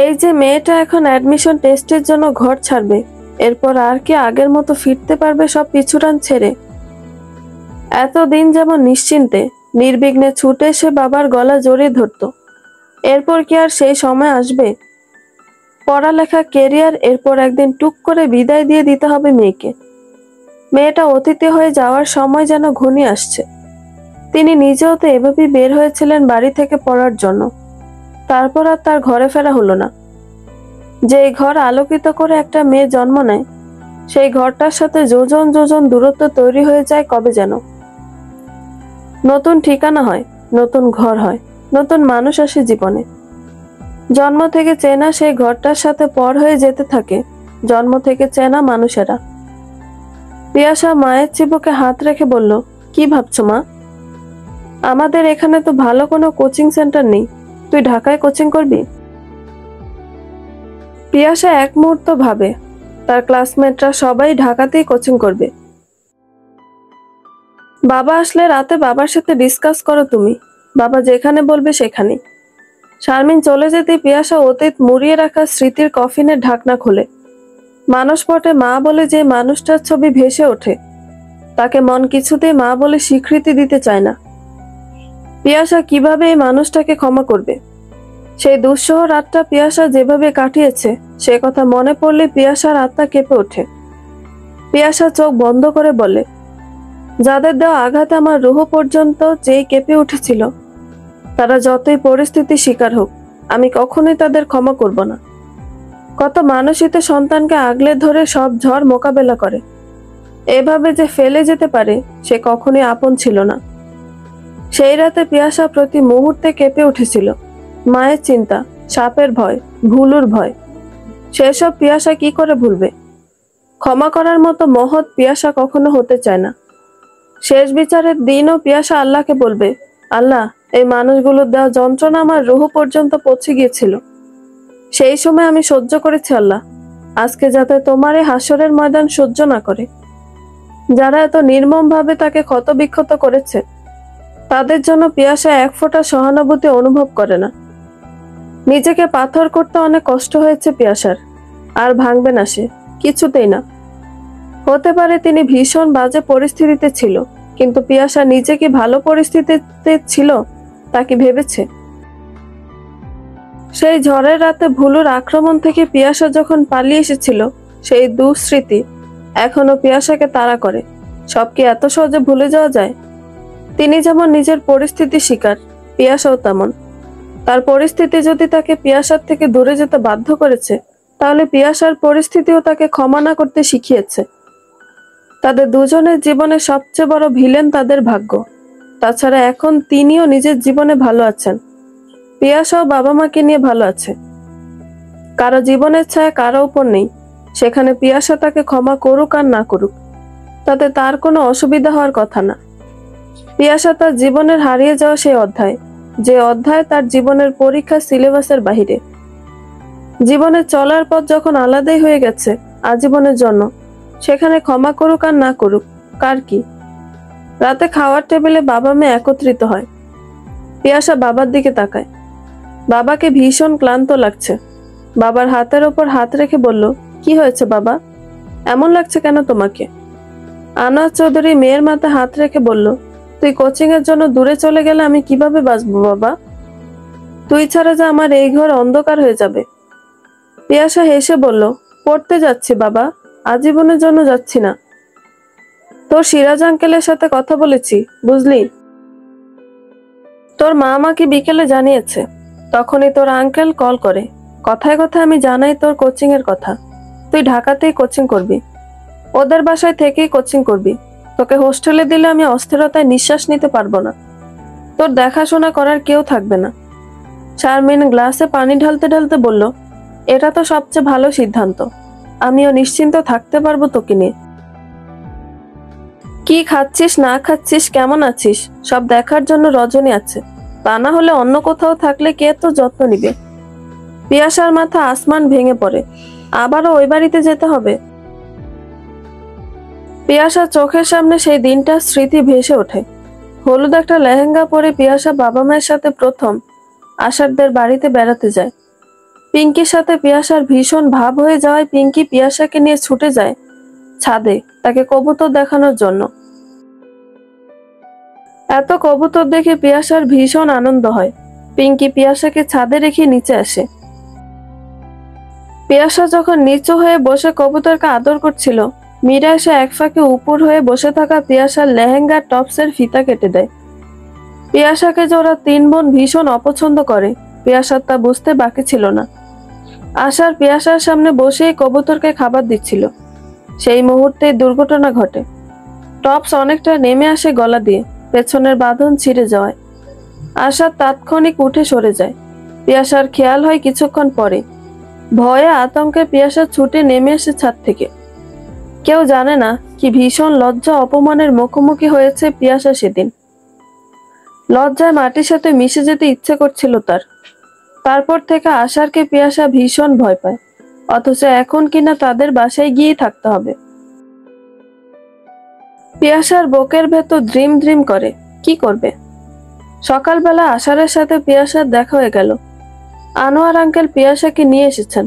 Speaker 1: এই যে মেয়েটা এখন অ্যাডমিশন টেস্টের জন্য ঘর ছাড়বে, এরপর আর কি আগের মতো ফিরতে পারবে সব পিছুটান ছেড়ে? এতদিন যেমন নিশ্চিন্তে নির্বিঘ্নে ছুটে সে বাবার গলা জড়িয়ে ধরত, এরপর কি আর সেই সময় আসবে? পড়ালেখা, কেরিয়ার, এরপর একদিন টুক করে বিদায় দিয়ে দিতে হবে মেয়েকে। মেয়েটা অতিথি হয়ে যাওয়ার সময় যেন ঘনিয়ে আসছে। তিনি নিজেও তো এভাবেই বের হয়েছিলেন বাড়ি থেকে পড়ার জন্য। তারপর আর তার ঘরে ফেরা হলো না। যে ঘর আলোকিত করে একটা মেয়ে জন্ম নেয়, সেই ঘরটার সাথে যোজন যোজন দূরত্ব তৈরি হয়ে যায় কবে যেন। নতুন ঠিকানা হয়, নতুন ঘর হয়, নতুন মানুষ আসে জীবনে। জন্ম থেকে চেনা সেই ঘরটার সাথে পর হয়ে যেতে থাকে জন্ম থেকে চেনা মানুষেরা। পিয়াসা মায়ের চিবুকে হাত রেখে বলল, কি ভাবছো মা? আমাদের এখানে তো ভালো কোনো কোচিং সেন্টার নেই, তুই ঢাকায় কোচিং করবি? পিয়াসা এক মুহূর্ত ভাবে, তার ক্লাসমেটরা সবাই ঢাকাতেই কোচিং করবে। বাবা আসলে রাতে বাবার সাথে ডিসকাস করো তুমি, বাবা যেখানে বলবে সেখানে। শারমিন চলে যেতে পিয়াসা অতীত মুড়িয়ে রাখা স্মৃতির কফিনের ঢাকনা খোলে। মানসপটে মা বলে যে মানুষটার ছবি ভেসে ওঠে, তাকে মন কিছুতেই মা বলে স্বীকৃতি দিতে চায় না। পিয়াসা কিভাবে এই মানুষটাকে ক্ষমা করবে? সেই দুঃসহ রাতটা পিয়াসা যেভাবে কাটিয়েছে সে কথা মনে পড়লে পিয়াসার আত্মা কেঁপে ওঠে। পিয়াসা চোখ বন্ধ করে বলে, যাদের দেওয়া আঘাতে আমার রুহ পর্যন্ত যেই কেঁপে উঠেছিল, তারা যতই পরিস্থিতি শিকার হোক, আমি কখনোই তাদের ক্ষমা করব না। কত মানুষই তো সন্তানকে আগলে ধরে সব ঝড় মোকাবেলা করে, এভাবে যে ফেলে যেতে পারে সে কখনোই আপন ছিল না। সেই রাতে পিয়াসা প্রতি মুহূর্তে কেঁপে উঠেছিল। মায়ের চিন্তা, সাপের ভয়, ভুলুর ভয়, সেসব পিয়াসা কি করে ভুলবে? ক্ষমা করার মতো মহৎ পিয়াসা কখনো হতে চায় না। শেষ বিচারের দিনও পিয়াসা আল্লাহকে বলবে, আল্লাহ, এই মানুষগুলোর দেওয়া যন্ত্রণা আমার রুহ পর্যন্ত পৌঁছে গিয়েছিল, সেই সময় আমি সহ্য করেছি আল্লাহ, আজকে যাতে তোমার এই হাসরের ময়দান সহ্য না করে। যারা এত নির্মমভাবে তাকে ক্ষতবিক্ষত করেছে, তাদের জন্য পিয়াসা এক ফোঁটা সহানুভূতি অনুভব করে না। নিজেকে পাথর করতে অনেক কষ্ট হয়েছে পিয়াসার, আর ভাঙবে না সে, কিছুতেই না। হতে পারে তিনি ভীষণ বাজে পরিস্থিতিতে ছিল, কিন্তু পিয়াসা নিজে কি ভালো পরিস্থিতিতে ছিল তা কি ভেবেছে? সেই ঝড়ের রাতে ভুলুর আক্রমণ থেকে পিয়াসা যখন পালিয়ে এসেছিল, সেই দুঃস্মৃতি এখনো পিয়াসাকে তাড়া করে। সব কি এত সহজে ভুলে যাওয়া যায়? তিনি যেমন নিজের পরিস্থিতি শিকার, পিয়াসাও তেমন। তার পরিস্থিতি যদি তাকে পিয়াসার থেকে দূরে যেতে বাধ্য করেছে, তাহলে পিয়াসার পরিস্থিতিও তাকে ক্ষমা না করতে শিখিয়েছে। তাদের দুজনের জীবনে সবচেয়ে বড় ভিলেন তাদের ভাগ্য। তাছাড়া এখন তিনিও নিজের জীবনে ভালো আছেন, পিয়াসাও বাবা মাকে নিয়ে ভালো আছে। কারো জীবনের ছায়া কারো উপর নেই, সেখানে পিয়াসা তাকে ক্ষমা করুক আর না করুক, তাতে তার কোনো অসুবিধা হওয়ার কথা না। পিয়াসা তার জীবনের হারিয়ে যাওয়া সেই অধ্যায়, যে অধ্যায় তার জীবনের পরীক্ষা সিলেবাসের বাহিরে। জীবনে চলার পথ যখন আলাদাই হয়ে গেছে আজীবনের জন্য, সেখানে ক্ষমা করুক আর না করুক, কার কি? রাতে খাওয়ার টেবিলে বাবা মেয়ে একত্রিত হয়। পিয়াসা বাবার দিকে তাকায়। বাবাকে ভীষণ ক্লান্ত লাগছে। বাবার হাতের ওপর হাত রেখে বলল, কি হয়েছে বাবা, এমন লাগছে কেন তোমাকে? আনোয়ার চৌধুরী মেয়ের মাথায় হাত রেখে বলল, তুই কোচিং এর জন্য দূরে চলে গেলে আমি কিভাবে বাঁচবো বাবা? তুই ছাড়া যে আমার এই ঘর অন্ধকার হয়ে যাবে। পিয়াসা হেসে বলল, পড়তে যাচ্ছি বাবা, আজীবনের জন্য যাচ্ছি না। তোর সিরাজ আঙ্কেলের সাথে কথা বলেছি, বুঝলি? তোর মা আমাকে বিকেলে জানিয়েছে। তখনই তোর আঙ্কেল কল করে, কথায় কথায় আমি জানাই তোর কোচিং এর কথা। তুই ঢাকাতেই কোচিং করবি, ওদের বাসায় থেকেই কোচিং করবি। তোকে হোস্টেলে দিলে আমি অস্থিরতায় নিঃশ্বাস নিতে পারবো না। তোর দেখাশোনা করার কেউ থাকবে না। শারমিন গ্লাসে পানি ঢালতে ঢালতে বলল, এটা তো সবচেয়ে ভালো সিদ্ধান্ত। আমিও নিশ্চিন্ত থাকতে পারবো তোকে নিয়ে। কি খাচ্ছিস না খাচ্ছিস, কেমন আছিস, সব দেখার জন্য রজনী আছে। তা না হলে অন্য কোথাও থাকলে কে তো যত্ন নিবে? পিয়াসার মাথা আসমান ভেঙে পড়ে। আবারও ওই বাড়িতে যেতে হবে? পিয়াসার চোখের সামনে সেই দিনটার স্মৃতি ভেসে ওঠে। হলুদ একটা লেহেঙ্গা পরে পিয়াসা বাবা মায়ের সাথে প্রথম আশারদের বাড়িতে বেড়াতে যায়। পিঙ্কির সাথে পিয়াসার ভীষণ ভাব হয়ে যাওয়ায় পিঙ্কি পিয়াসাকে নিয়ে ছুটে যায় ছাদে তাকে কবুতর দেখানোর জন্য। এত কবুতর দেখে পিয়াসার ভীষণ আনন্দ হয়। পিঙ্কি পিয়াসাকে ছাদে রেখে নিচে আসে। পিয়াসা যখন নিচু হয়ে বসে কবুতরকে আদর করছিল, মীরা এসে এক ফাঁকে উপর হয়ে বসে থাকা পিয়াসার লেহেঙ্গার টপসের ফিতা কেটে দেয়। পিয়াসাকে যে ওরা তিন বোন ভীষণ অপছন্দ করে, পিয়াসার তা বুঝতে বাকি ছিল না। আশার পিয়াসার সামনে বসেই কবুতরকে খাবার দিচ্ছিল, সেই মুহূর্তে দুর্ঘটনা ঘটে। টপস অনেকটা নেমে আসে গলা দিয়ে, পেছনের বাঁধন ছিঁড়ে যাওয়ায় আশার তাৎক্ষণিক উঠে সরে যায়। পিয়াসার খেয়াল হয় কিছুক্ষণ পরে। ভয়ে আতঙ্কে পিয়াসা ছুটে নেমে আসে ছাদ থেকে। কেউ জানে না কি ভীষণ লজ্জা অপমানের মুখোমুখি হয়েছে পিয়াসা সেদিন। লজ্জায় মাটির সাথে মিশে যেতে ইচ্ছে করছিল তার। তারপর থেকে আশারকে পিয়াসা ভীষণ ভয় পায়, অথচ এখন কিনা তাদের বাসায় গিয়েই থাকতে হবে। পিয়াসার বুকের ভেতর দ্রিম দ্রিম করে, কি করবে? সকালবেলা আশারের সাথে পিয়াসার দেখা হয়ে গেল। আনোয়ার আঙ্কেল পিয়াসাকে নিয়ে এসেছেন।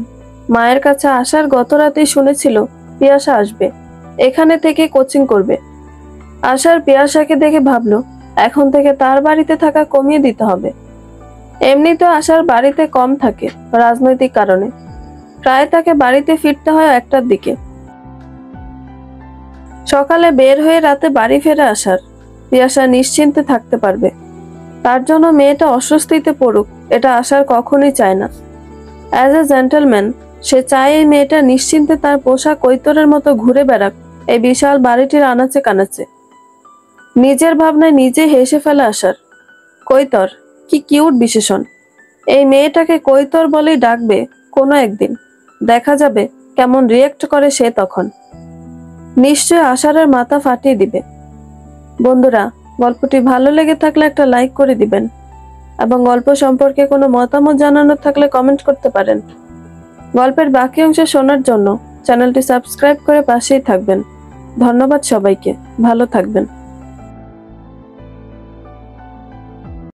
Speaker 1: মায়ের কাছে আসার গত রাতেই শুনেছিল পিয়াসা আসবে, এখানে থেকে কোচিং করবে। আশার পিয়াসাকে দেখে ভাবলো এখন থেকে তার বাড়িতে থাকা কমিয়ে দিতে হবে। এমনিতেও আশার বাড়িতে কম থাকে রাজনৈতিক কারণে, প্রায় তাকে বাড়িতে ফিরতে হয় 1টার দিকে। সকালে বের হয়ে রাতে বাড়ি ফেরে আসার পিয়াসা নিশ্চিন্তে থাকতে পারবে। তার জন্য মেয়েটা অস্বস্তিতে পড়ুক এটা আশার কখনোই চায় না। অ্যাজ এ জেন্টলম্যান সে চায় এই মেয়েটা নিশ্চিন্তে তার পোষা কৈতরের মতো ঘুরে বেড়াক এই বিশাল বাড়িটির আনাচে কানাচে। নিজের ভাবনায় নিজে হেসে ফেলে আশার। কৈতর, কি কিউট বিশেষণ। এই মেয়েটাকে কৈতর বলেই ডাকবে কোনো একদিন, দেখা যাবে কেমন রিয়েক্ট করে সে তখন। নিশ্চয় আশারের মাথা ফাটিয়ে দিবে। বন্ধুরা, গল্পটি ভালো লেগে থাকলে একটা লাইক করে দিবেন এবং গল্প সম্পর্কে কোনো মতামত জানানোর থাকলে কমেন্ট করতে পারেন। গল্পের বাকি অংশ শোনার জন্য চ্যানেলটি সাবস্ক্রাইব করে পাশেই থাকবেন। ধন্যবাদ সবাইকে, ভালো থাকবেন।